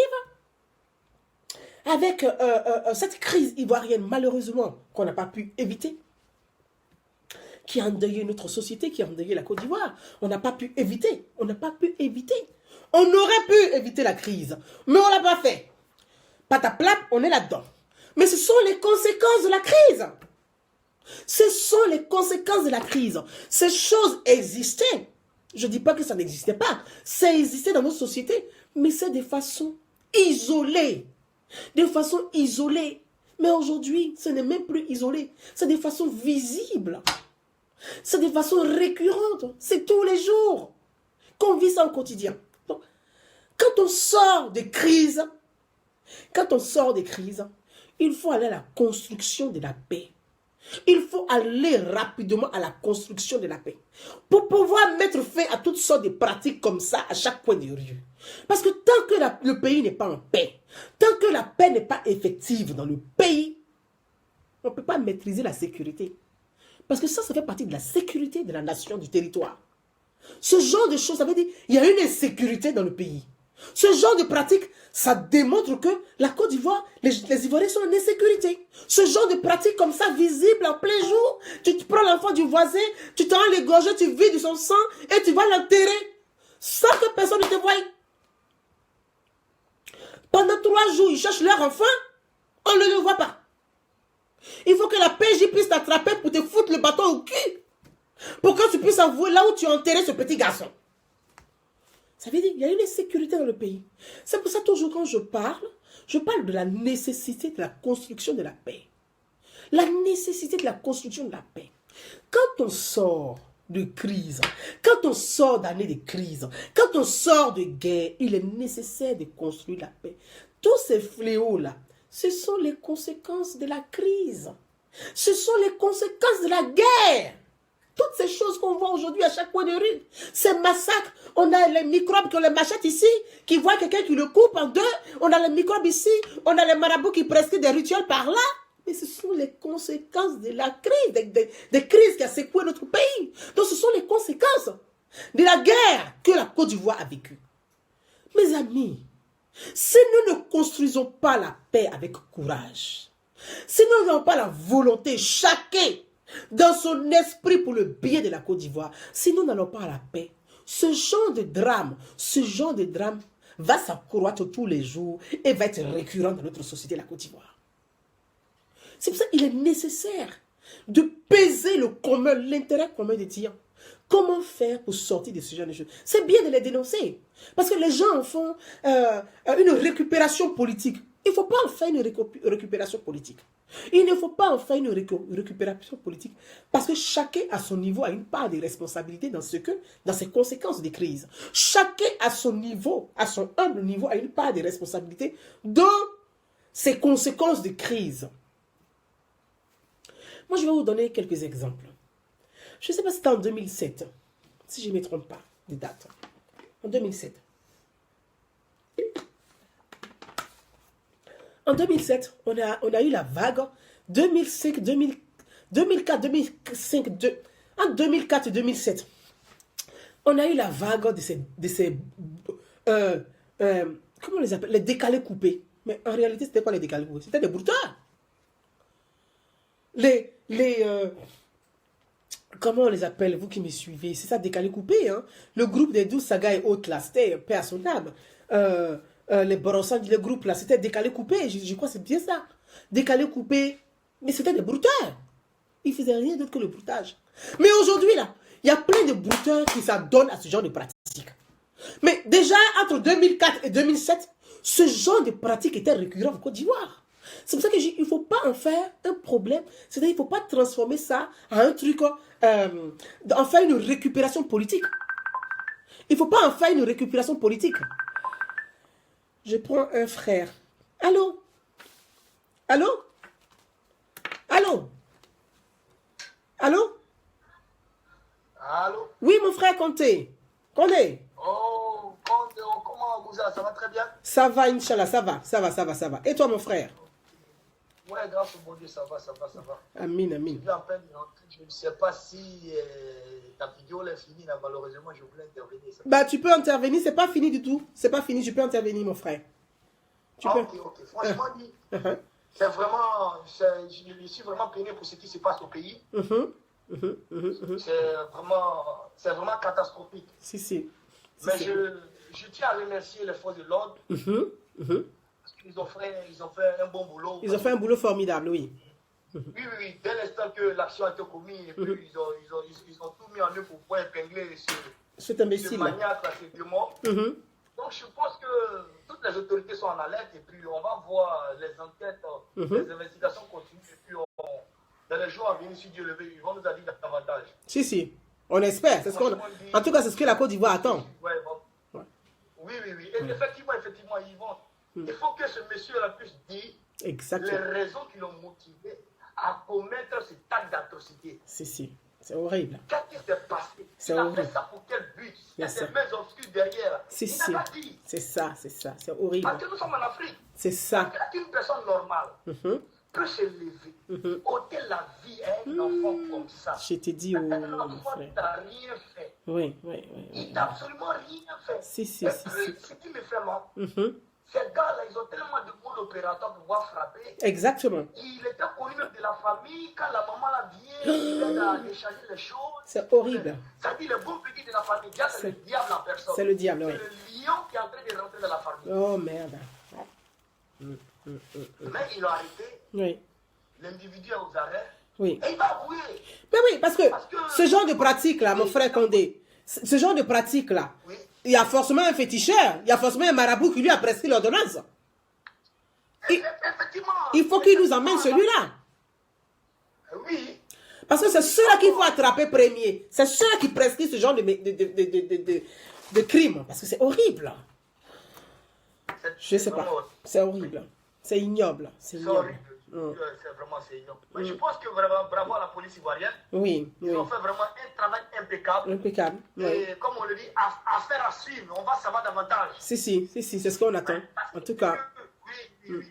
avec cette crise ivoirienne, malheureusement, qu'on n'a pas pu éviter, qui a endeuillé notre société, qui a endeuillé la Côte d'Ivoire. On n'a pas pu éviter. On n'a pas pu éviter. On aurait pu éviter la crise, mais on ne l'a pas fait. Pataplap, on est là-dedans. Mais ce sont les conséquences de la crise. Ce sont les conséquences de la crise. Ces choses existaient. Je ne dis pas que ça n'existait pas. Ça existait dans nos sociétés, mais c'est de façon isolée. De façon isolée. Mais aujourd'hui, ce n'est même plus isolé. C'est de façon visible. C'est de façon récurrente. C'est tous les jours qu'on vit ça au quotidien. Donc, quand on sort des crises, il faut aller à la construction de la paix. Il faut aller rapidement à la construction de la paix. Pour pouvoir mettre fin à toutes sortes de pratiques comme ça à chaque coin de rue. Parce que tant que le pays n'est pas en paix, tant que la paix n'est pas effective dans le pays, on ne peut pas maîtriser la sécurité. Parce que ça fait partie de la sécurité de la nation, du territoire. Ce genre de choses, ça veut dire qu'il y a une insécurité dans le pays. Ce genre de pratique, ça démontre que la Côte d'Ivoire, les Ivoiriens sont en insécurité. Ce genre de pratique comme ça, visible en plein jour, tu te prends l'enfant du voisin, tu t'en l'égorger, tu vides son sang et tu vas l'enterrer sans que personne ne te voie. Pendant 3 jours, ils cherchent leur enfant, on ne le voit pas. Il faut que la PJ puisse t'attraper pour te foutre le bâton au cul. Pour que tu puisses avouer là où tu as enterré ce petit garçon. Ça veut dire qu'il y a une insécurité dans le pays. C'est pour ça toujours quand je parle de la nécessité de la construction de la paix. La nécessité de la construction de la paix. Quand on sort de crise, quand on sort d'années de crise, quand on sort de guerre, il est nécessaire de construire la paix. Tous ces fléaux-là, ce sont les conséquences de la crise. Ce sont les conséquences de la guerre. Toutes ces choses qu'on voit aujourd'hui à chaque coin de rue, ces massacres, on a les microbes qui ont les machettes ici, qui voient quelqu'un qui le coupe en deux, on a les microbes ici, on a les marabouts qui prescrivent des rituels par là. Mais ce sont les conséquences de la crise, des crises qui ont secoué notre pays. Donc ce sont les conséquences de la guerre que la Côte d'Ivoire a vécue. Mes amis, si nous ne construisons pas la paix avec courage, si nous n'avons pas la volonté, chacun, dans son esprit pour le bien de la Côte d'Ivoire, si nous n'allons pas à la paix, ce genre de drame va s'accroître tous les jours et va être récurrent dans notre société, la Côte d'Ivoire. C'est pour ça qu'il est nécessaire de peser le commun, l'intérêt commun des tiers. Comment faire pour sortir de ce genre de choses? C'est bien de les dénoncer. Parce que les gens en font une récupération politique. Il ne faut pas en faire une récupération politique. Il ne faut pas en faire une récupération politique. Parce que chacun à son niveau a une part de responsabilité dans ces conséquences des crises. Chacun à son niveau, à son humble niveau, a une part de responsabilité dans ces conséquences de crise. Moi, je vais vous donner quelques exemples. Je ne sais pas si c'était en 2007, si je ne me trompe pas des dates. En 2007. En 2007, on a eu la vague 2005, 2004, 2005, en 2004 et 2007. On a eu la vague de ces comment on les appelle? Les décalés coupés. Mais en réalité, c'était quoi les décalés coupés? C'était des brouteurs. Comment on les appelle, vous qui me suivez? C'est ça, décalé coupé. Hein? Le groupe des 12 sagas et autres, là, c'était paix à son âme. Les Borossan, le groupe, là, c'était décalé coupé. Je crois que c'est bien ça. Décalé coupé. Mais c'était des brouteurs. Ils ne faisaient rien d'autre que le broutage. Mais aujourd'hui, là, il y a plein de brouteurs qui s'adonnent à ce genre de pratique. Mais déjà, entre 2004 et 2007, ce genre de pratique était récurrent en Côte d'Ivoire. C'est pour ça que il ne faut pas en faire un problème. C'est-à-dire qu'il ne faut pas transformer ça en un truc, en faire une récupération politique. Il ne faut pas en faire une récupération politique. Je prends un frère. Allô? Allô? Allô? Allô? Allô? Oui, mon frère Conté. Condé. Oh, Condé, comment vous allez? Ça va très bien? Ça va, Inch'Allah, ça va. Et toi, mon frère? Ouais, grâce au bon Dieu, ça va. Amin, amin. Je suis en peine, je ne sais pas si ta vidéo est finie, là, malheureusement, je voulais intervenir. Bah, tu peux intervenir, c'est pas fini du tout. C'est pas fini, je peux intervenir, mon frère. Tu peux. Ok. Franchement, c'est vraiment, je suis vraiment peiné pour ce qui se passe au pays. C'est vraiment catastrophique. Si. Mais je tiens à remercier les forces de l'ordre. Parce qu'ils ont fait un bon boulot. Ils ont fait un boulot formidable, oui. Oui. Dès l'instant que l'action a été commise, et puis ils ont tout mis en œuvre pour pouvoir épingler cet imbécile. Ce maniaque, ces démons. Donc je pense que toutes les autorités sont en alerte et puis on va voir les enquêtes, les investigations continuent. Et puis dans les jours à venir, si Dieu le veut, ils vont nous en dire davantage. Si. On espère. En tout cas, c'est ce que la Côte d'Ivoire attend. Oui. Et effectivement, ils vont. Il faut que ce monsieur-là puisse dire les raisons qui l'ont motivé à commettre cet acte d'atrocité. C'est horrible. Qu'est-ce qui s'est passé? Il a fait ça pour quel but? Il y a des mains obscures derrière. Il n'a pas dit. C'est ça. C'est horrible. Parce que nous sommes en Afrique. C'est ça. Une personne normale peut se lever, ôter la vie à un enfant comme ça. Je te dis, un enfant n'a rien fait. Oui, oui, oui. Il n'a absolument rien fait. Si, Et si, puis, si. ce qui me fait mal, Mhm. ces gars-là, ils ont tellement de bons opérateurs pour pouvoir frapper. Exactement. Il était connu même de la famille. Quand la maman là vient, il aide à décharger les choses. C'est horrible. Ça dit le bon petit de la famille. Déjà, c'est le diable en personne. C'est le diable, oui. C'est le lion qui est en train de rentrer dans la famille. Oh, merde. Mais ils l'ont arrêté. Oui, L'individu est aux arrêts. oui. Et il va avouer. Mais oui, parce que ce genre de pratique-là, mon frère Condé, ce genre de pratique-là, Oui. il y a forcément un féticheur, il y a forcément un marabout qui lui a prescrit l'ordonnance. Effectivement. Il faut qu'il nous emmène celui-là. Oui. Parce que c'est ceux-là qu'il faut attraper premier. C'est ceux-là qui prescrivent ce genre de crime. Parce que c'est horrible. Je ne sais pas. C'est horrible. C'est ignoble. C'est C'est ignoble. horrible. C'est vraiment c'est ignoble. Mais je pense que vraiment, bravo à la police ivoirienne. Oui, Ils oui. ont fait vraiment un travail impeccable. Impeccable. Oui. Et comme on le dit, affaire à suivre. On va savoir davantage. Si, c'est ce qu'on attend. En tout cas, Oui.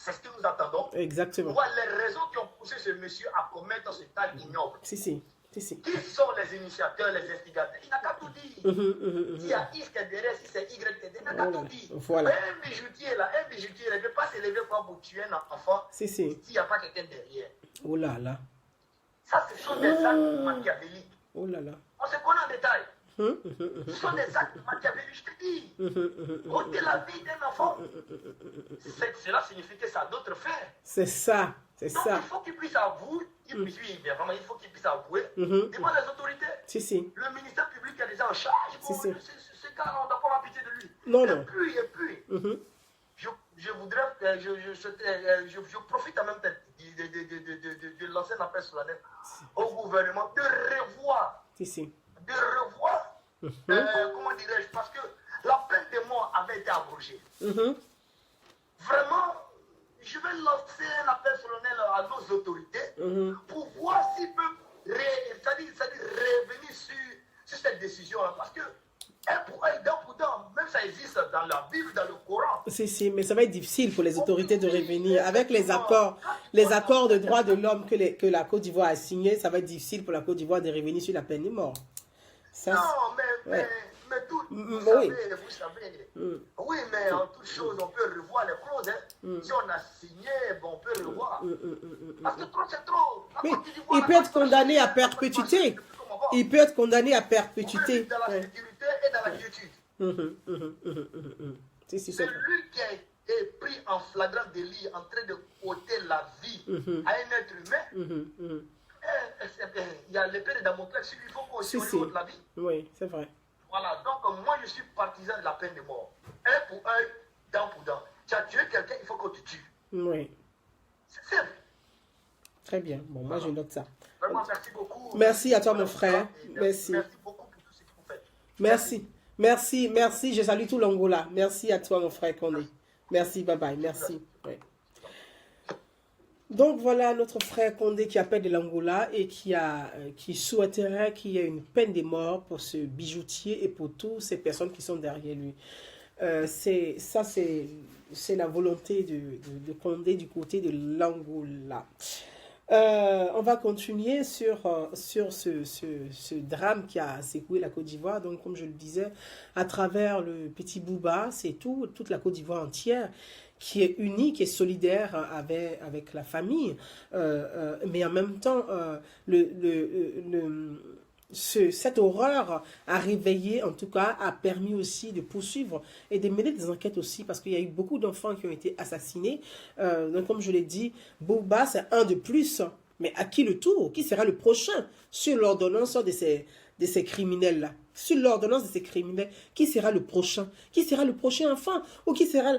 C'est ce que nous attendons. exactement. Voir les raisons qui ont poussé ce monsieur à commettre ce acte ignoble. Si. Qui sont les initiateurs, les instigateurs? Il n'a qu'à tout dire. S'il y a X qui est derrière, si c'est Y qui est derrière, il n'a qu'à tout dire. Voilà. Un bijoutier là, il ne peut pas se lever pour tuer un enfant Si. s'il n'y a pas quelqu'un derrière. Oh là là. Ça, ce sont des actes machiavéliques. Oh là là. On se connaît en détail. Ce sont des actes machiavéliques, je te dis. Ôter la vie d'un enfant. Cela signifie que ça a d'autres faits. C'est ça. C'est Donc, ça. il faut qu'il puisse avouer, il faut qu'il puisse avouer Mhm. devant les autorités. Si. Le ministère public est déjà en charge. Bon, Si. ce gars-là, on n'a pas la pitié de lui. Non. Et puis, Mhm. je voudrais, je profite en même temps de lancer un appel solennel au gouvernement de revoir, Si. comment dirais-je, parce que la peine de mort avait été abrogée. Mhm. Vraiment, je vais lancer un appel solennel à nos autorités pour voir s'ils peuvent revenir sur cette décision-là. Parce que, un pour un, dent pour dent, même ça existe dans la Bible, dans le Coran. Si, mais ça va être difficile pour les autorités de revenir. Avec les accords de droits de l'homme que la Côte d'Ivoire a signés, ça va être difficile pour la Côte d'Ivoire de revenir sur la peine de mort. Ça, Non, ouais. mais tout, vous Oui. savez. Oui, mais en toute chose, on peut revoir les clauses. Si on a signé, bon, on peut revoir. Parce que trop, c'est trop. La Oui, Côte d'Ivoire, il peut être condamné à perpétuité. Il peut être condamné à perpétuité. Dans la Ouais. sécurité et dans la quiétude. Si, C'est c'est vrai. lui qui a été pris en flagrant délit en train de ôter la vie à un être humain. Il y a l'épée de Damoclès sur lui, il faut qu'on Si. ôte la vie. Oui, c'est vrai. Voilà, donc moi je suis partisan de la peine de mort. Un pour un, dent pour dent. Tu as tué quelqu'un, il faut qu'on te tue. Oui, C'est simple. très bien. Bon, moi je note ça. Vraiment, merci beaucoup. Merci à toi, mon frère. Merci. Merci. Merci beaucoup pour tout ce que vous faites. Merci. Je salue tout l'Angola. Merci à toi, mon frère Condé. Merci, bye bye. Merci. Ouais. Donc voilà notre frère Condé qui appelle de l'Angola et qui souhaiterait qu'il y ait une peine de mort pour ce bijoutier et pour toutes ces personnes qui sont derrière lui. C'est la volonté de Condé du côté de l'Angola. On va continuer sur ce drame qui a secoué la Côte d'Ivoire. Donc, comme je le disais, à travers le petit Bouba, c'est toute la Côte d'Ivoire entière qui est unie, qui est solidaire avec la famille. Mais en même temps, cette horreur a réveillé, en tout cas, a permis aussi de poursuivre et de mener des enquêtes aussi, parce qu'il y a eu beaucoup d'enfants qui ont été assassinés. Donc, comme je l'ai dit, Bouba, c'est un de plus. Mais à qui le tour? Qui sera le prochain sur l'ordonnance de ces criminels-là? Sur l'ordonnance de ces criminels, qui sera le prochain? Qui sera le prochain enfant? Ou qui sera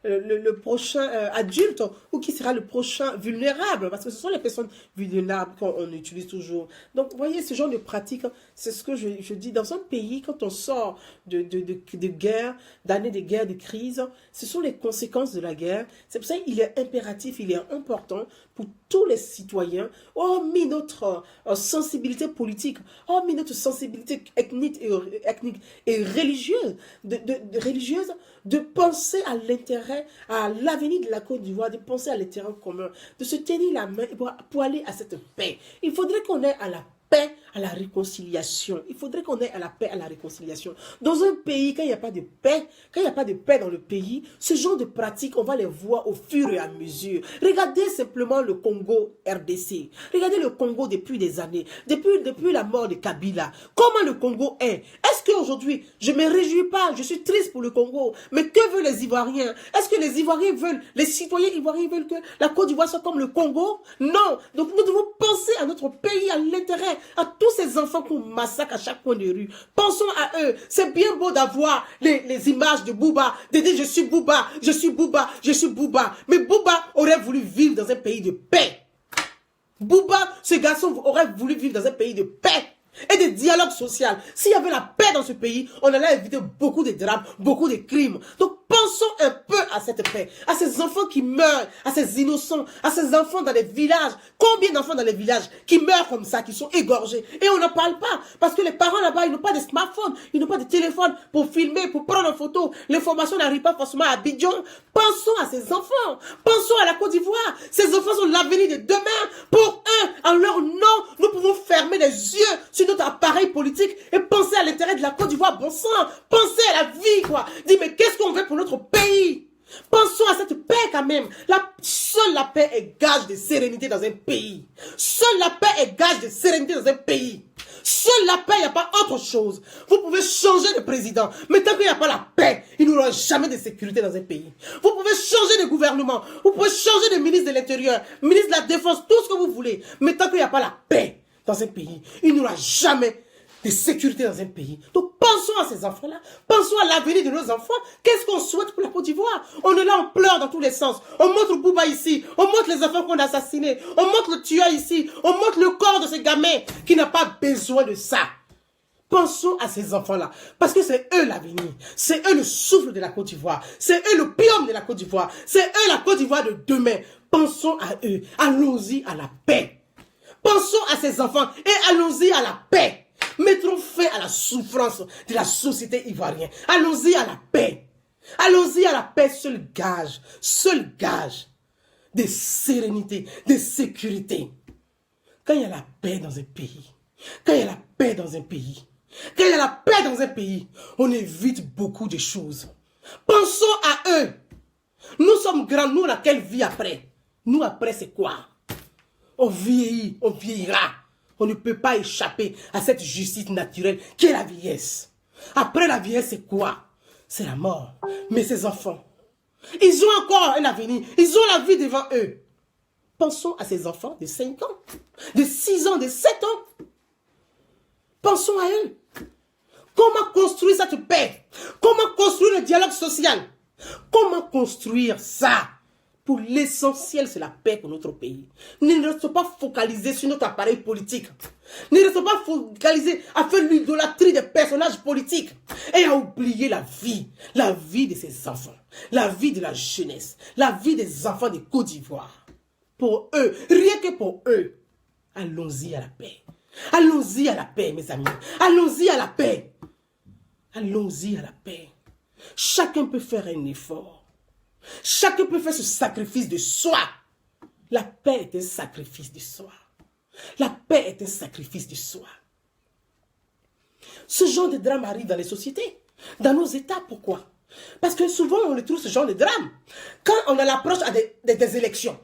le prochain adulte? Ou qui sera le prochain vulnérable? Parce que ce sont les personnes vulnérables qu'on utilise toujours. Donc, vous voyez, ce genre de pratique, c'est ce que je dis. Dans un pays, quand on sort de guerre, d'années de guerre, de crise, ce sont les conséquences de la guerre. C'est pour ça qu'il est impératif, il est important pour tous les citoyens, hormis notre sensibilité politique, hormis notre sensibilité ethnique et religieuse, de penser à l'intérêt, à l'avenir de la Côte d'Ivoire, de penser à l'intérêt commun, de se tenir la main pour aller à cette paix. Il faudrait qu'on ait à la paix, à la réconciliation. Il faudrait qu'on ait à la paix, à la réconciliation. Dans un pays, quand il n'y a pas de paix, quand il n'y a pas de paix dans le pays, ce genre de pratiques, on va les voir au fur et à mesure. Regardez simplement le Congo RDC. Regardez le Congo depuis des années, depuis la mort de Kabila. Comment le Congo est? Est-ce qu'aujourd'hui, je ne me réjouis pas, je suis triste pour le Congo, mais que veulent les Ivoiriens? Est-ce que les Ivoiriens veulent, les citoyens ivoiriens veulent que la Côte d'Ivoire soit comme le Congo? Non. Donc nous devons penser à notre pays, à l'intérêt, à tous ces enfants qu'on massacre à chaque coin de rue. Pensons à eux. C'est bien beau d'avoir les images de Bouba, de dire je suis Bouba, je suis Bouba, je suis Bouba. Mais Bouba aurait voulu vivre dans un pays de paix. Bouba, ce garçon aurait voulu vivre dans un pays de paix et de dialogue social. S'il y avait la paix dans ce pays, on allait éviter beaucoup de drames, beaucoup de crimes. Donc pensons un peu à cette paix, à ces enfants qui meurent, à ces innocents, à ces enfants dans les villages. Combien d'enfants dans les villages qui meurent comme ça, qui sont égorgés? Et on n'en parle pas, parce que les parents là-bas, ils n'ont pas de smartphone, ils n'ont pas de téléphone pour filmer, pour prendre en photo. L'information n'arrive pas forcément à Abidjan. Pensons à ces enfants, pensons à la Côte d'Ivoire. Ces enfants sont l'avenir de demain. Pour eux, en leur nom, nous pouvons fermer les yeux sur notre appareil politique et penser à l'intérêt de la Côte d'Ivoire. Bon sang, pensez à la vie, quoi. Dis, mais qu'est-ce qu'on veut pour notre pays? Pensons à cette paix quand même. Seule la paix est gage de sérénité dans un pays. Seule la paix est gage de sérénité dans un pays. Seule la paix, il n'y a pas autre chose. Vous pouvez changer de président, mais tant qu'il n'y a pas la paix, il n'y aura jamais de sécurité dans un pays. Vous pouvez changer de gouvernement, vous pouvez changer de ministre de l'Intérieur, ministre de la Défense, tout ce que vous voulez, mais tant qu'il n'y a pas la paix dans un pays, il n'y aura jamais de sécurité dans un pays. Donc pensons à ces enfants-là, pensons à l'avenir de nos enfants. Qu'est-ce qu'on souhaite pour la Côte d'Ivoire? On est là, on pleure dans tous les sens. On montre Bouba ici, on montre les enfants qu'on a assassinés, on montre le tueur ici, on montre le corps de ce gamin qui n'a pas besoin de ça. Pensons à ces enfants-là, parce que c'est eux l'avenir, c'est eux le souffle de la Côte d'Ivoire, c'est eux le pium de la Côte d'Ivoire, c'est eux la Côte d'Ivoire de demain. Pensons à eux, allons-y à la paix. Pensons à ces enfants et allons-y à la paix. Mettrons fin à la souffrance de la société ivoirienne. Allons-y à la paix. Allons-y à la paix, seul gage de sérénité, de sécurité. Quand il y a la paix dans un pays, quand il y a la paix dans un pays, quand il y a la paix dans un pays, on évite beaucoup de choses. Pensons à eux. Nous sommes grands, nous, on a quelle vie après? Nous, après, c'est quoi? On vieillit, on vieillira. On ne peut pas échapper à cette justice naturelle qui est la vieillesse. Après la vieillesse, c'est quoi? C'est la mort. Mais ces enfants, ils ont encore un avenir. Ils ont la vie devant eux. Pensons à ces enfants de 5 ans, de 6 ans, de 7 ans. Pensons à eux. Comment construire cette paix? Comment construire le dialogue social? Comment construire ça? Pour l'essentiel, c'est la paix pour notre pays. Ne restons pas focalisés sur notre appareil politique. Ne restons pas focalisés à faire l'idolâtrie des personnages politiques et à oublier la vie de ces enfants, la vie de la jeunesse, la vie des enfants de Côte d'Ivoire. Pour eux, rien que pour eux, allons-y à la paix. Allons-y à la paix, mes amis. Allons-y à la paix. Allons-y à la paix. Chacun peut faire un effort. Chacun peut faire ce sacrifice de soi. La paix est un sacrifice de soi. La paix est un sacrifice de soi. Ce genre de drame arrive dans les sociétés, dans nos États. Pourquoi? Parce que souvent, on retrouve ce genre de drame quand on a l'approche des élections.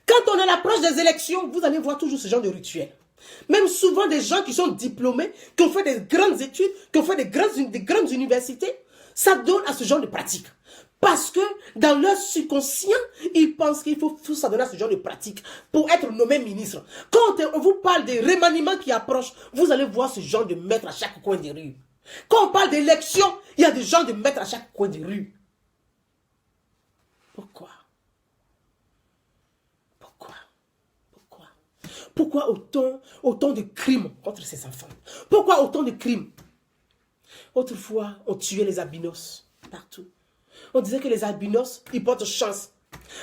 Quand on a l'approche des élections, vous allez voir toujours ce genre de rituel. Même souvent des gens qui sont diplômés, qui ont fait des grandes études, qui ont fait des grandes universités, ça donne à ce genre de pratique. Parce que dans leur subconscient, ils pensent qu'il faut tout ça donner à ce genre de pratique pour être nommé ministre. Quand on vous parle des remaniements qui approchent, vous allez voir ce genre de maître à chaque coin de rue. Quand on parle d'élection, il y a des gens de maître à chaque coin de rue. Pourquoi? Pourquoi autant de crimes contre ces enfants? Pourquoi autant de crimes? Autrefois, on tuait les albinos partout. On disait que les albinos, ils portent chance.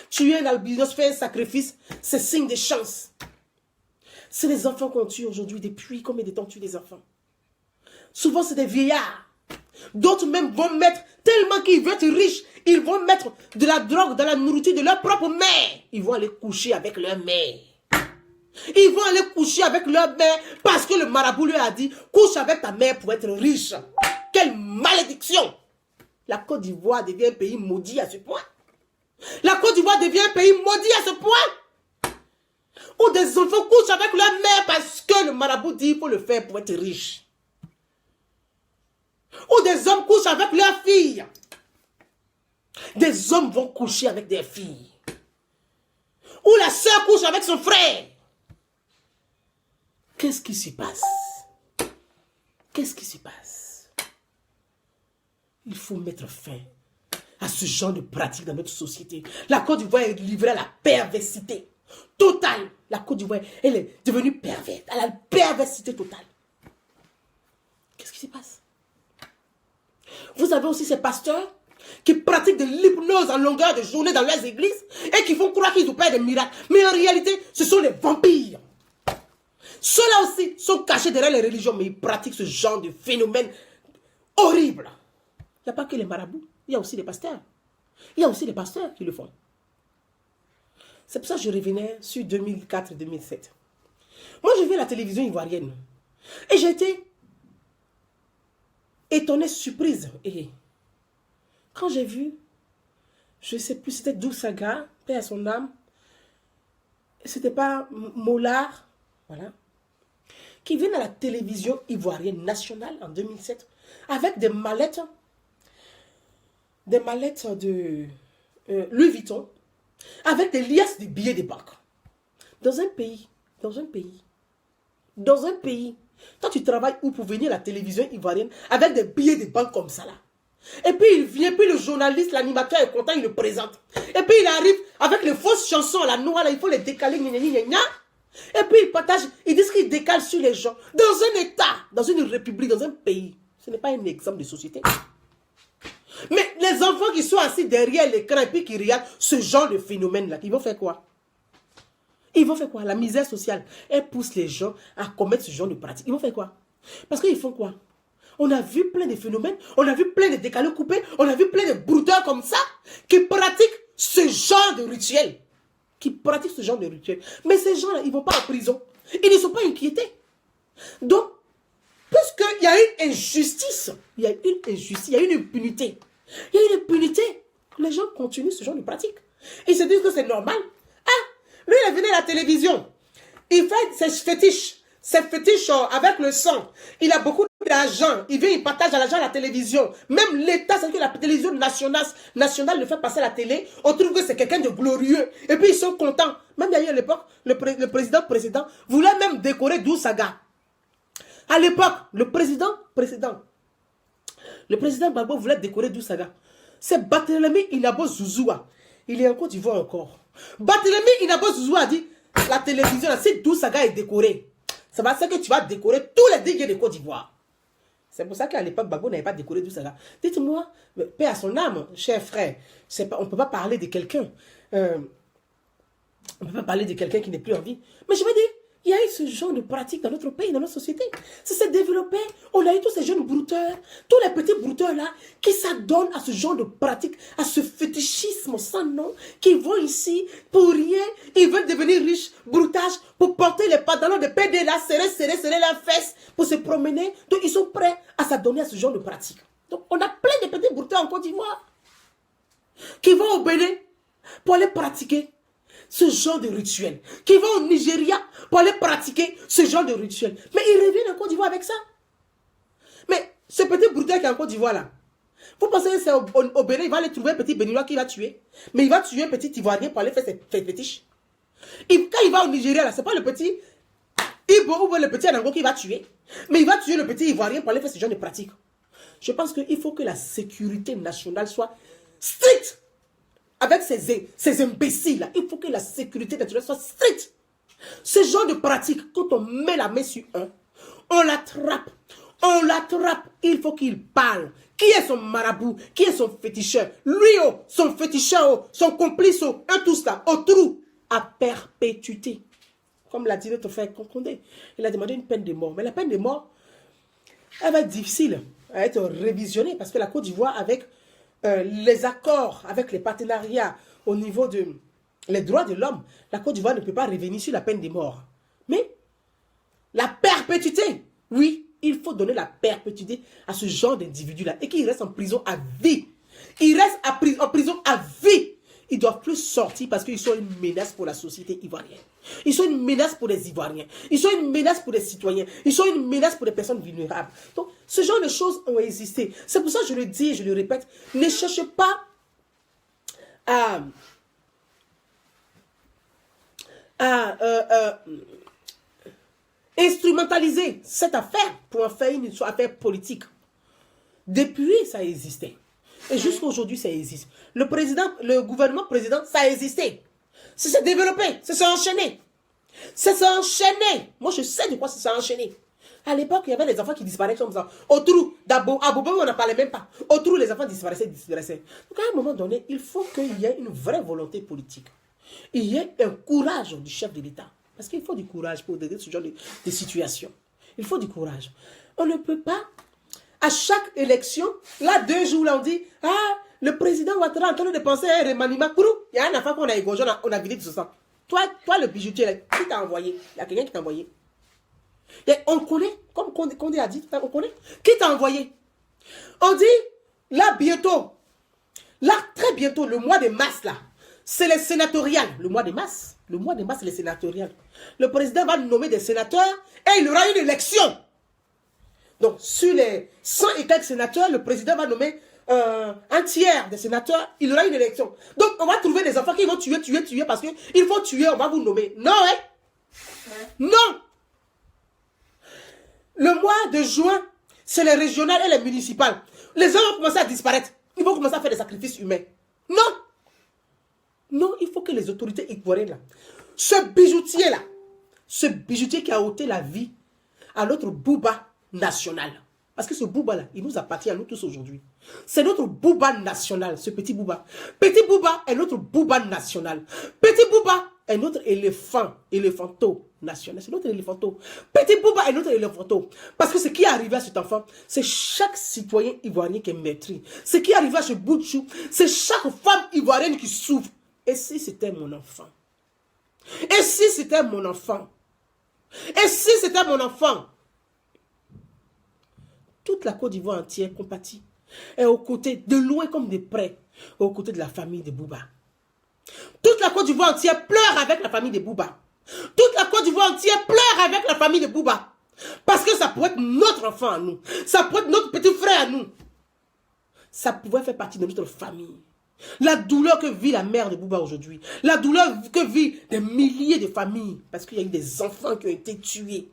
Tuer un albinos, faire un sacrifice, c'est signe de chance. C'est les enfants qu'on tue aujourd'hui. Depuis combien de temps on tue des enfants? Souvent, c'est des vieillards. D'autres même vont mettre, tellement qu'ils veulent être riches, ils vont mettre de la drogue dans la nourriture de leur propre mère. Ils vont aller coucher avec leur mère. Ils vont aller coucher avec leur mère parce que le marabout lui a dit, couche avec ta mère pour être riche. Quelle malédiction! La Côte d'Ivoire devient un pays maudit à ce point. La Côte d'Ivoire devient un pays maudit à ce point. Où des enfants couchent avec leur mère parce que le marabout dit qu'il faut le faire pour être riche. Où des hommes couchent avec leurs filles. Des hommes vont coucher avec des filles. Où la sœur couche avec son frère. Qu'est-ce qui se passe? Qu'est-ce qui se passe? Il faut mettre fin à ce genre de pratique dans notre société. La Côte d'Ivoire est livrée à la perversité totale. La Côte d'Ivoire, elle est devenue pervers. Elle a la perversité totale. Qu'est-ce qui se passe? Vous avez aussi ces pasteurs qui pratiquent de l'hypnose en longueur de journée dans leurs églises et qui font croire qu'ils opèrent des miracles. Mais en réalité, ce sont les vampires. Ceux-là aussi sont cachés derrière les religions, mais ils pratiquent ce genre de phénomène horrible. Il n'y a pas que les marabouts, il y a aussi les pasteurs. Il y a aussi les pasteurs qui le font. C'est pour ça que je revenais sur 2004-2007. Moi, je vais à la télévision ivoirienne. Et j'ai été étonnée, surprise. Et quand j'ai vu, je ne sais plus, c'était Dousaga, paix à son âme. C'était pas Mollard, voilà. Qui viennent à la télévision ivoirienne nationale en 2007 avec des mallettes de Louis Vuitton, avec des liasses de billets de banque. Dans un pays, toi tu travailles où pour venir à la télévision ivoirienne avec des billets de banque comme ça là. Et puis il vient, puis le journaliste, l'animateur est content, il le présente. Et puis il arrive avec les fausses chansons, la noire là, il faut les décaler, gna, gna, gna, gna. Et puis ils partagent, ils disent qu'ils décalent sur les gens. Dans un État, dans une république, dans un pays. Ce n'est pas un exemple de société. Mais les enfants qui sont assis derrière l'écran et puis qui regardent ce genre de phénomène-là, ils vont faire quoi? Ils vont faire quoi? La misère sociale, elle pousse les gens à commettre ce genre de pratique. Ils vont faire quoi? Parce qu'ils font quoi? On a vu plein de phénomènes, on a vu plein de décalés coupés, on a vu plein de brouteurs comme ça qui pratiquent ce genre de rituel. Mais ces gens-là, ils ne vont pas en prison. Ils ne sont pas inquiétés. Donc, puisqu'il y a une injustice, il y a une impunité. Les gens continuent ce genre de pratique. Ils se disent que c'est normal. Ah, lui, il est venu à la télévision. Il fait ses fétiches avec le sang. Il a beaucoup d'argent. Il vient, il partage l'argent à la télévision. Même l'État, c'est que la télévision nationale le fait passer à la télé. On trouve que c'est quelqu'un de glorieux. Et puis ils sont contents. Même d'ailleurs à l'époque, le président précédent voulait même décorer Dousaga. À l'époque, le président Gbagbo voulait décorer Dousaga. C'est Barthélemy Inabo Zouzoua. Il est en Côte d'Ivoire encore. Barthélemy Inabo Zouzoua a dit, la télévision, si Dousaga est décoré, ça va faire que tu vas décorer tous les DJ de Côte d'Ivoire. C'est pour ça qu'à l'époque, Gbagbo n'avait pas décoré Dousaga. Dites-moi, paix à son âme, cher frère, on ne peut pas parler de quelqu'un. On ne peut pas parler de quelqu'un qui n'est plus en vie. Mais je veux dire, il y a eu ce genre de pratique dans notre pays, dans notre société. Ça s'est développé. On a eu tous ces jeunes brouteurs, tous les petits brouteurs là, qui s'adonnent à ce genre de pratique, à ce fétichisme sans nom, qui vont ici pour rien. Ils veulent devenir riches, broutage, pour porter les pantalons de PD là, serrer leurs fesses, pour se promener. Donc ils sont prêts à s'adonner à ce genre de pratique. Donc on a plein de petits brouteurs en Côte d'Ivoire qui vont au Bénin pour aller pratiquer ce genre de rituel, qui vont au Nigeria pour aller pratiquer ce genre de rituel. Mais ils reviennent en Côte d'Ivoire avec ça. Mais ce petit brouteur qui est en Côte d'Ivoire là, vous pensez que c'est au Bénin, il va aller trouver un petit Béninois qui va tuer, mais il va tuer un petit Ivoirien pour aller faire ses fétiches. Et quand il va au Nigeria là, c'est pas le petit Ibo ou le petit Anango qui va tuer, mais il va tuer le petit Ivoirien pour aller faire ce genre de pratique. Je pense qu'il faut que la sécurité nationale soit stricte. Avec ces imbéciles-là, il faut que la sécurité nationale soit stricte. Ce genre de pratique, quand on met la main sur un, on l'attrape, il faut qu'il parle. Qui est son marabout? Qui est son féticheur? Lui, son féticheur, son complice, un tout ça, au trou, à perpétuité. Comme l'a dit notre frère Condé, il a demandé une peine de mort. Mais la peine de mort, elle va être difficile à être révisionnée parce que la Côte d'Ivoire, avec les accords, avec les partenariats au niveau des droits de l'homme, la Côte d'Ivoire ne peut pas revenir sur la peine de mort. perpétuité. Oui, il faut donner la perpétuité à ce genre d'individu-là et qu'il reste en prison à vie. Il reste en prison à vie. Ils ne doivent plus sortir parce qu'ils sont une menace pour la société ivoirienne. Ils sont une menace pour les Ivoiriens. Ils sont une menace pour les citoyens. Ils sont une menace pour les personnes vulnérables. Donc, ce genre de choses ont existé. C'est pour ça que je le dis et je le répète. Ne cherchez pas à instrumentaliser cette affaire pour en faire une affaire politique. Depuis, ça existait. Et jusqu'à aujourd'hui, ça existe. Le gouvernement président, ça a existé. Ça s'est développé, ça s'est enchaîné. Ça s'est enchaîné. Moi, je sais de quoi ça s'est enchaîné. À l'époque, il y avait des enfants qui disparaissaient comme ça. Autour d'Abobo, on n'en parlait même pas. Autour, les enfants disparaissaient. Donc, à un moment donné, il faut qu'il y ait une vraie volonté politique. Il y ait un courage du chef de l'État. Parce qu'il faut du courage pour aider ce genre de situation. Il faut du courage. On ne peut pas, à chaque élection, là, 2 jours, là, on dit, le président Ouattara est en train de penser à un remaniement. Il y a un enfant qu'on a égorgé, on a vidé tout ça. Toi, le bijoutier, là, qui t'a envoyé? Il y a quelqu'un qui t'a envoyé. Et on connaît, comme Condé a dit, on connaît. Qui t'a envoyé? On dit, là, bientôt, là, très bientôt, le mois de mars, là, c'est les sénatoriales. Le mois de mars, c'est les sénatoriales. Le président va nommer des sénateurs et il y aura une élection. Donc, sur les 100 et quelques sénateurs, le président va nommer un tiers des sénateurs, il y aura une élection. Donc, on va trouver des enfants qui vont tuer parce qu'il faut tuer, on va vous nommer. Non, hein? Non! Le mois de juin, c'est les régionales et les municipales. Les gens vont commencer à disparaître. Ils vont commencer à faire des sacrifices humains. Non! Non, il faut que les autorités ivoiriennes, là, ce bijoutier qui a ôté la vie à notre Bouba national. Parce que ce Bouba-là, il nous appartient à nous tous aujourd'hui. C'est notre Bouba national, ce petit Bouba. Petit Bouba est notre Bouba national. Petit Bouba est notre éléphanto national. C'est notre éléphanto. Petit Bouba est notre éléphanto. Parce que ce qui est arrivé à cet enfant, c'est chaque citoyen ivoirien qui est meurtri. Ce qui est arrivé à ce bout de chou, c'est chaque femme ivoirienne qui souffre. Et si c'était mon enfant? Et si c'était mon enfant? Et si c'était mon enfant? Toute la Côte d'Ivoire entière compatit. Et aux côtés, de loin comme de près, aux côtés de la famille de Bouba. Toute la Côte d'Ivoire entière pleure avec la famille de Bouba. Toute la Côte d'Ivoire entière pleure avec la famille de Bouba. Parce que ça pourrait être notre enfant à nous. Ça pourrait être notre petit frère à nous. Ça pouvait faire partie de notre famille. La douleur que vit la mère de Bouba aujourd'hui. La douleur que vit des milliers de familles. Parce qu'il y a eu des enfants qui ont été tués.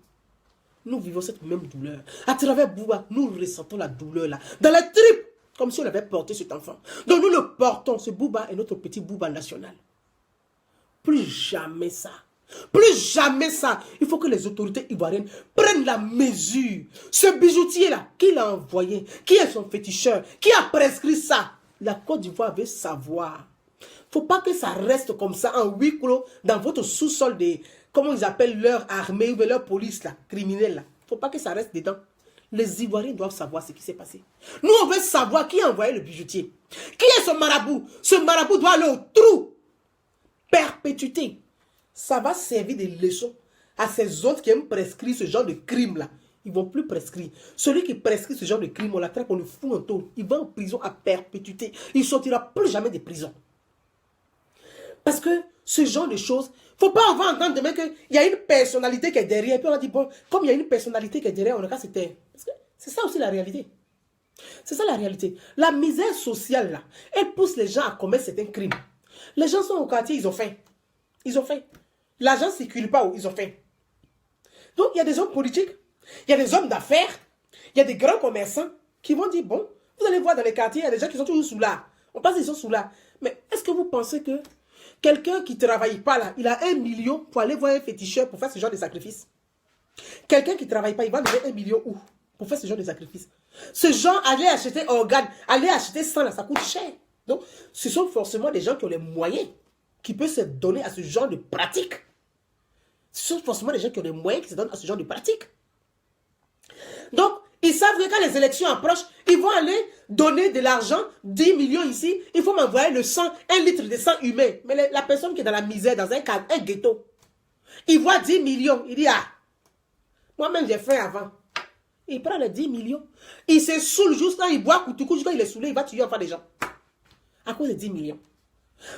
Nous vivons cette même douleur. À travers Bouba, nous ressentons la douleur là. Dans la tripes. Comme si on avait porté cet enfant. Donc nous le portons. Ce Bouba est notre petit Bouba national. Plus jamais ça. Plus jamais ça. Il faut que les autorités ivoiriennes prennent la mesure. Ce bijoutier-là, qui l'a envoyé? Qui est son féticheur? Qui a prescrit ça? La Côte d'Ivoire veut savoir. Il ne faut pas que ça reste comme ça en huis clos dans votre sous-sol des... Comment ils appellent leur armée ou leur police là, criminelle là. Il ne faut pas que ça reste dedans. Les Ivoiriens doivent savoir ce qui s'est passé. Nous, on veut savoir qui a envoyé le bijoutier. Qui est ce marabout? Ce marabout doit aller au trou. Perpétuité. Ça va servir de leçon à ces autres qui aiment prescrire ce genre de crime là. Ils ne vont plus prescrire. Celui qui prescrit ce genre de crime, on l'attrape, on le fout en taule. Il va en prison à perpétuité. Il ne sortira plus jamais de prison. Parce que ce genre de choses, il ne faut pas avoir entendre demain qu'il y a une personnalité qui est derrière. Et puis on a dit, bon, comme il y a une personnalité qui est derrière, on a qu'à se taire. Parce que c'est ça aussi la réalité. C'est ça la réalité. La misère sociale, là, elle pousse les gens à commettre certains crimes. Les gens sont au quartier, ils ont faim. Ils ont faim. L'argent ne circule pas où ils ont faim. Donc, il y a des hommes politiques, il y a des hommes d'affaires, il y a des grands commerçants qui vont dire, bon, vous allez voir dans les quartiers, il y a des gens qui sont toujours sous là. On pense qu'ils sont sous là. Mais est-ce que vous pensez que quelqu'un qui ne travaille pas là, il a 1 million pour aller voir un féticheur pour faire ce genre de sacrifice? Quelqu'un qui ne travaille pas, il va donner 1 million où? Pour faire ce genre de sacrifice. Ce genre, aller acheter organes, aller acheter sang là, ça coûte cher. Donc, ce sont forcément des gens qui ont les moyens, qui peuvent se donner à ce genre de pratique. Ce sont forcément des gens qui ont les moyens qui se donnent à ce genre de pratique. Donc, ils savent que quand les élections approchent, ils vont aller donner de l'argent, 10 millions ici, il faut m'envoyer le sang, 1 litre de sang humain. Mais la personne qui est dans la misère, dans un ghetto, il voit 10 millions, il dit, ah, Moi-même, j'ai fait avant. Il prend les 10 millions. Il se saoule juste quand il boit Koutoukou, jusqu'à il est saoulé, il va tuer enfin des gens. À cause de 10 millions.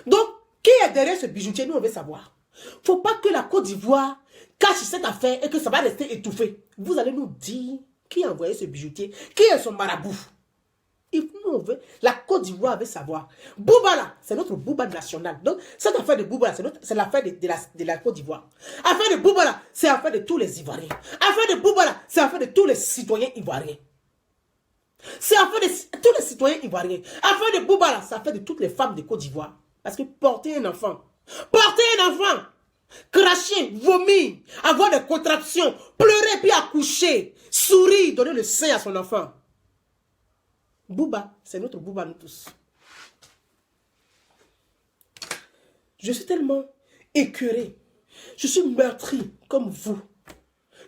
Donc, qui est derrière ce bijoutier? Nous, on veut savoir. Il ne faut pas que la Côte d'Ivoire cache cette affaire et que ça va rester étouffé. Vous allez nous dire qui a envoyé ce bijoutier, qui est son marabout. Nous, on veut, la Côte d'Ivoire veut savoir. Bouba là, c'est notre Bouba national. Donc, cette affaire de Bouba là, c'est l'affaire de la Côte d'Ivoire. Affaire de Bouba là, c'est l'affaire de tous les Ivoiriens. Affaire de Bouba là, c'est l'affaire de tous les citoyens ivoiriens. C'est l'affaire de tous les citoyens ivoiriens. Affaire de Bouba là, c'est l'affaire de toutes les femmes de Côte d'Ivoire. Parce que porter un enfant, cracher, vomir, avoir des contractions, pleurer puis accoucher, sourire, donner le sein à son enfant. Bouba, c'est notre Bouba, nous tous. Je suis tellement écœuré. Je suis meurtri comme vous.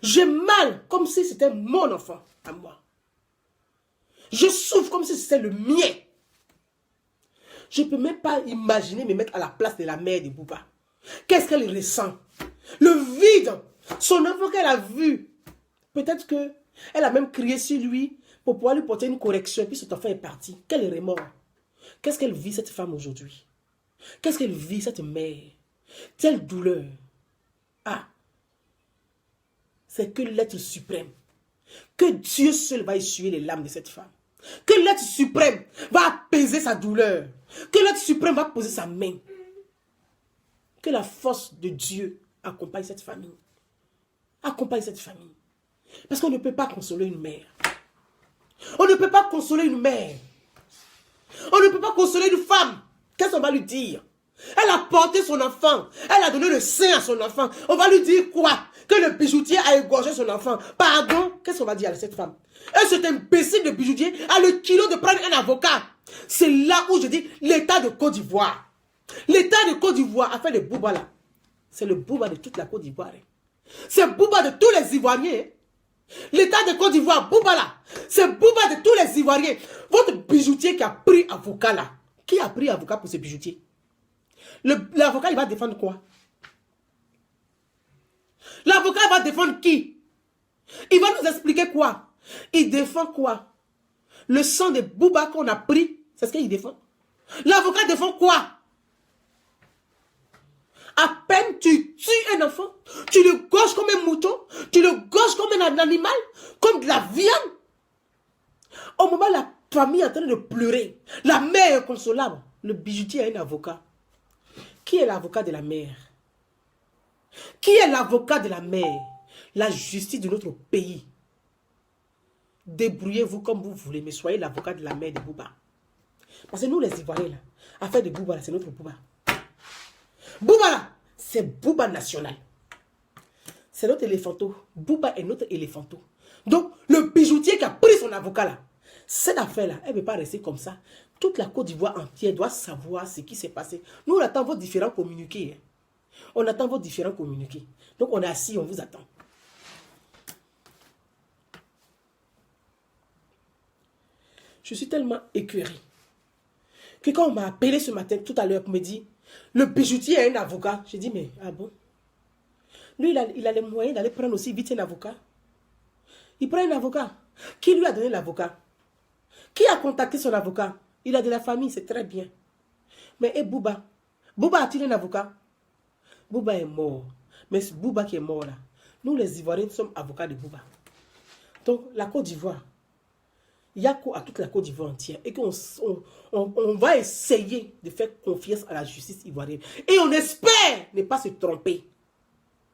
J'ai mal comme si c'était mon enfant à moi. Je souffre comme si c'était le mien. Je ne peux même pas imaginer me mettre à la place de la mère de Bouba. Qu'est-ce qu'elle ressent? Le vide. Son enfant qu'elle a vu. Peut-être qu'elle a même crié sur lui pour pouvoir lui porter une correction. Et puis cet enfant est parti. Quel remords. Qu'est-ce qu'elle vit cette femme aujourd'hui? Qu'est-ce qu'elle vit cette mère? Telle douleur. Ah. C'est que l'être suprême. Que Dieu seul va essuyer les larmes de cette femme. Que l'être suprême va apaiser sa douleur. Que l'être suprême va poser sa main. Que la force de Dieu accompagne cette famille. Accompagne cette famille. Parce qu'on ne peut pas consoler une mère. On ne peut pas consoler une mère. On ne peut pas consoler une femme. Qu'est-ce qu'on va lui dire? Elle a porté son enfant. Elle a donné le sein à son enfant. On va lui dire quoi? Que le bijoutier a égorgé son enfant. Pardon? Qu'est-ce qu'on va dire à cette femme? Et cet imbécile de bijoutier a le kilo de prendre un avocat. C'est là où je dis l'État de Côte d'Ivoire. L'État de Côte d'Ivoire a fait le Bouba là. C'est le Bouba de toute la Côte d'Ivoire. C'est Bouba de tous les Ivoiriens. L'État de Côte d'Ivoire, Bouba là. C'est Bouba de tous les Ivoiriens. Votre bijoutier qui a pris avocat là. Qui a pris avocat pour ce bijoutier? L'avocat, il va défendre quoi? L'avocat va défendre qui? Il va nous expliquer quoi? Il défend quoi? Le sang de Bouba qu'on a pris, c'est ce qu'il défend. L'avocat défend quoi? À peine tu tues un enfant, tu le gauches comme un mouton, tu le gauches comme un animal, comme de la viande. Au moment où la famille est en train de pleurer, la mère est inconsolable, le bijoutier a un avocat. Qui est l'avocat de la mère? Qui est l'avocat de la mère? La justice de notre pays. Débrouillez-vous comme vous voulez, mais soyez l'avocat de la mère de Bouba. Parce que nous, les Ivoiriens, là, affaire de Bouba, c'est notre Bouba. Bouba, là, c'est Bouba national. C'est notre éléphanto. Bouba est notre éléphanto. Donc, le bijoutier qui a pris son avocat, là, cette affaire-là, elle ne peut pas rester comme ça. Toute la Côte d'Ivoire entière doit savoir ce qui s'est passé. Nous, on attend vos différents communiqués. On attend vos différents communiqués. Donc, on est assis, on vous attend. Je suis tellement écœuré que quand on m'a appelé ce matin, tout à l'heure, pour me dire, le bijoutier a un avocat. J'ai dit, mais, ah bon? Lui, il a les moyens d'aller prendre aussi vite un avocat. Il prend un avocat. Qui lui a donné l'avocat? Qui a contacté son avocat? Il a de la famille, c'est très bien. Mais et Bouba? Bouba a-t-il un avocat? Bouba est mort. Mais c'est Bouba qui est mort là. Nous, les Ivoiriens, sommes avocats de Bouba. Donc, la Côte d'Ivoire, il y a quoi à toute la Côte d'Ivoire entière? Et qu'on on va essayer de faire confiance à la justice ivoirienne. Et on espère ne pas se tromper.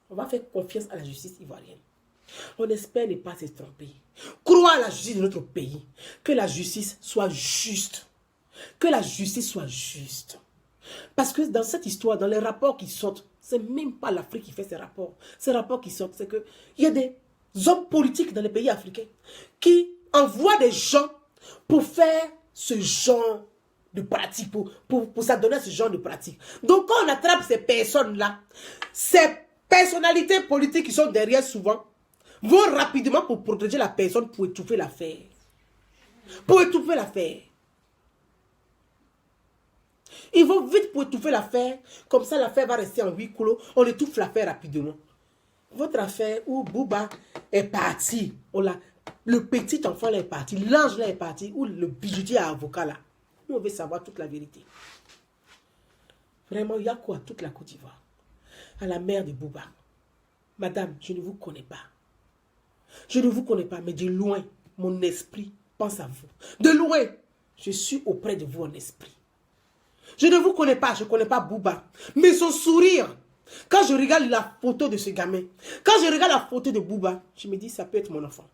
On va faire confiance à la justice ivoirienne. On espère ne pas se tromper. Croire à la justice de notre pays. Que la justice soit juste. Que la justice soit juste. Parce que dans cette histoire, dans les rapports qui sortent, c'est même pas l'Afrique qui fait ces rapports. Ces rapports qui sortent, c'est qu'il y a des hommes politiques dans les pays africains qui envoient des gens pour faire ce genre de pratique, pour s'adonner à ce genre de pratique. Donc quand on attrape ces personnes-là, ces personnalités politiques qui sont derrière souvent, vont rapidement pour protéger la personne, pour étouffer l'affaire. Pour étouffer l'affaire. Ils vont vite pour étouffer l'affaire. Comme ça, l'affaire va rester en huis clos. On étouffe l'affaire rapidement. votre affaire où Bouba est parti, le petit enfant là est parti, l'ange là est parti, ou le bijoutier avocat là. Nous, on veut savoir toute la vérité. Vraiment, il y a quoi toute la Côte d'Ivoire? À la mère de Bouba. Madame, je ne vous connais pas. Je ne vous connais pas, mais de loin, mon esprit pense à vous. De loin, je suis auprès de vous en esprit. Je ne vous connais pas, je ne connais pas Bouba. Mais son sourire, quand je regarde la photo de ce gamin, quand je regarde la photo de Bouba, je me dis, ça peut être mon enfant.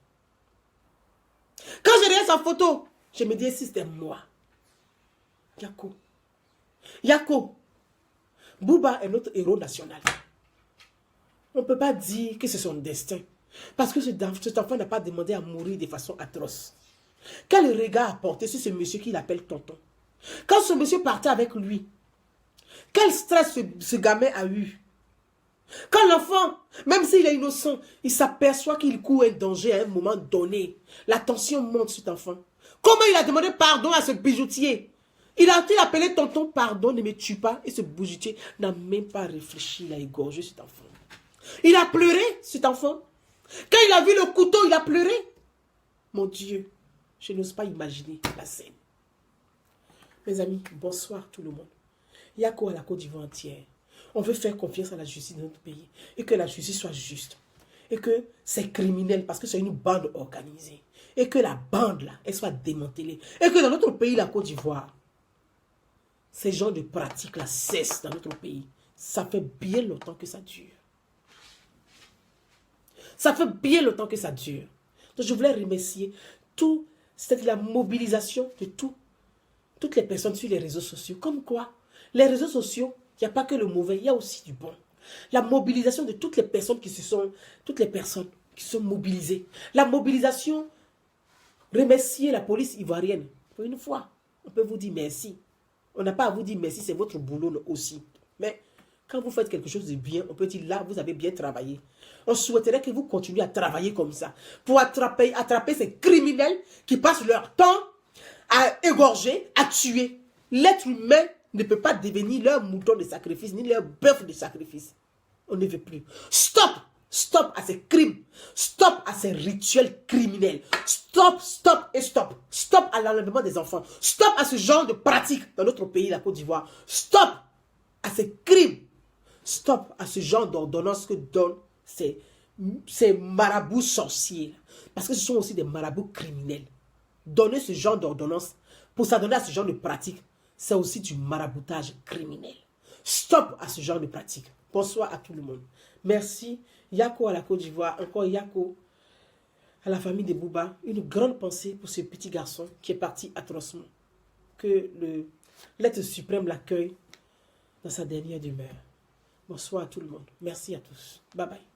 Quand je regarde sa photo, je me dis, si c'était moi. Yako. Yako. Bouba est notre héros national. On ne peut pas dire que c'est son destin. Parce que cet enfant n'a pas demandé à mourir de façon atroce. Quel regard a porté sur ce monsieur qu'il appelle tonton? Quand ce monsieur partait avec lui, quel stress ce gamin a eu? Quand l'enfant, même s'il est innocent, il s'aperçoit qu'il court un danger à un moment donné, la tension monte sur cet enfant. Comment il a demandé pardon à ce bijoutier? Il a-t-il appelé tonton, pardon, ne me tue pas? Et ce bijoutier n'a même pas réfléchi, il a égorgé cet enfant. Il a pleuré, cet enfant. Quand il a vu le couteau, il a pleuré. Mon Dieu, je n'ose pas imaginer la scène. Mes amis, bonsoir tout le monde. Il y a quoi à la Côte d'Ivoire entière? On veut faire confiance à la justice de notre pays. Et que la justice soit juste. Et que c'est criminel parce que c'est une bande organisée. Et que la bande là, elle soit démantelée. Et que dans notre pays, la Côte d'Ivoire, ces genres de pratiques là cessent dans notre pays. Ça fait bien longtemps que ça dure. Ça fait bien longtemps que ça dure. Donc je voulais remercier c'est la mobilisation de toutes les personnes sur les réseaux sociaux. Comme quoi, les réseaux sociaux, il n'y a pas que le mauvais, il y a aussi du bon. La mobilisation de toutes les personnes qui se sont mobilisées. La mobilisation, remercier la police ivoirienne. Pour une fois, on peut vous dire merci. On n'a pas à vous dire merci, c'est votre boulot aussi. Mais quand vous faites quelque chose de bien, on peut dire là, vous avez bien travaillé. On souhaiterait que vous continuiez à travailler comme ça. Pour attraper ces criminels qui passent leur temps à égorger, à tuer. L'être humain ne peut pas devenir leur mouton de sacrifice, ni leur bœuf de sacrifice. On ne veut plus. Stop! Stop à ces crimes. Stop à ces rituels criminels. Stop, stop et stop. Stop à l'enlèvement des enfants. Stop à ce genre de pratiques dans notre pays, la Côte d'Ivoire. Stop à ces crimes. Stop à ce genre d'ordonnances que donnent ces marabouts sorciers. Parce que ce sont aussi des marabouts criminels. Donner ce genre d'ordonnances pour s'adonner à ce genre de pratiques, c'est aussi du maraboutage criminel. Stop à ce genre de pratiques. Bonsoir à tout le monde. Merci. Yako à la Côte d'Ivoire. Encore Yako à la famille de Bouba. Une grande pensée pour ce petit garçon qui est parti atrocement. Que l'être suprême l'accueille dans sa dernière demeure. Bonsoir à tout le monde. Merci à tous. Bye bye.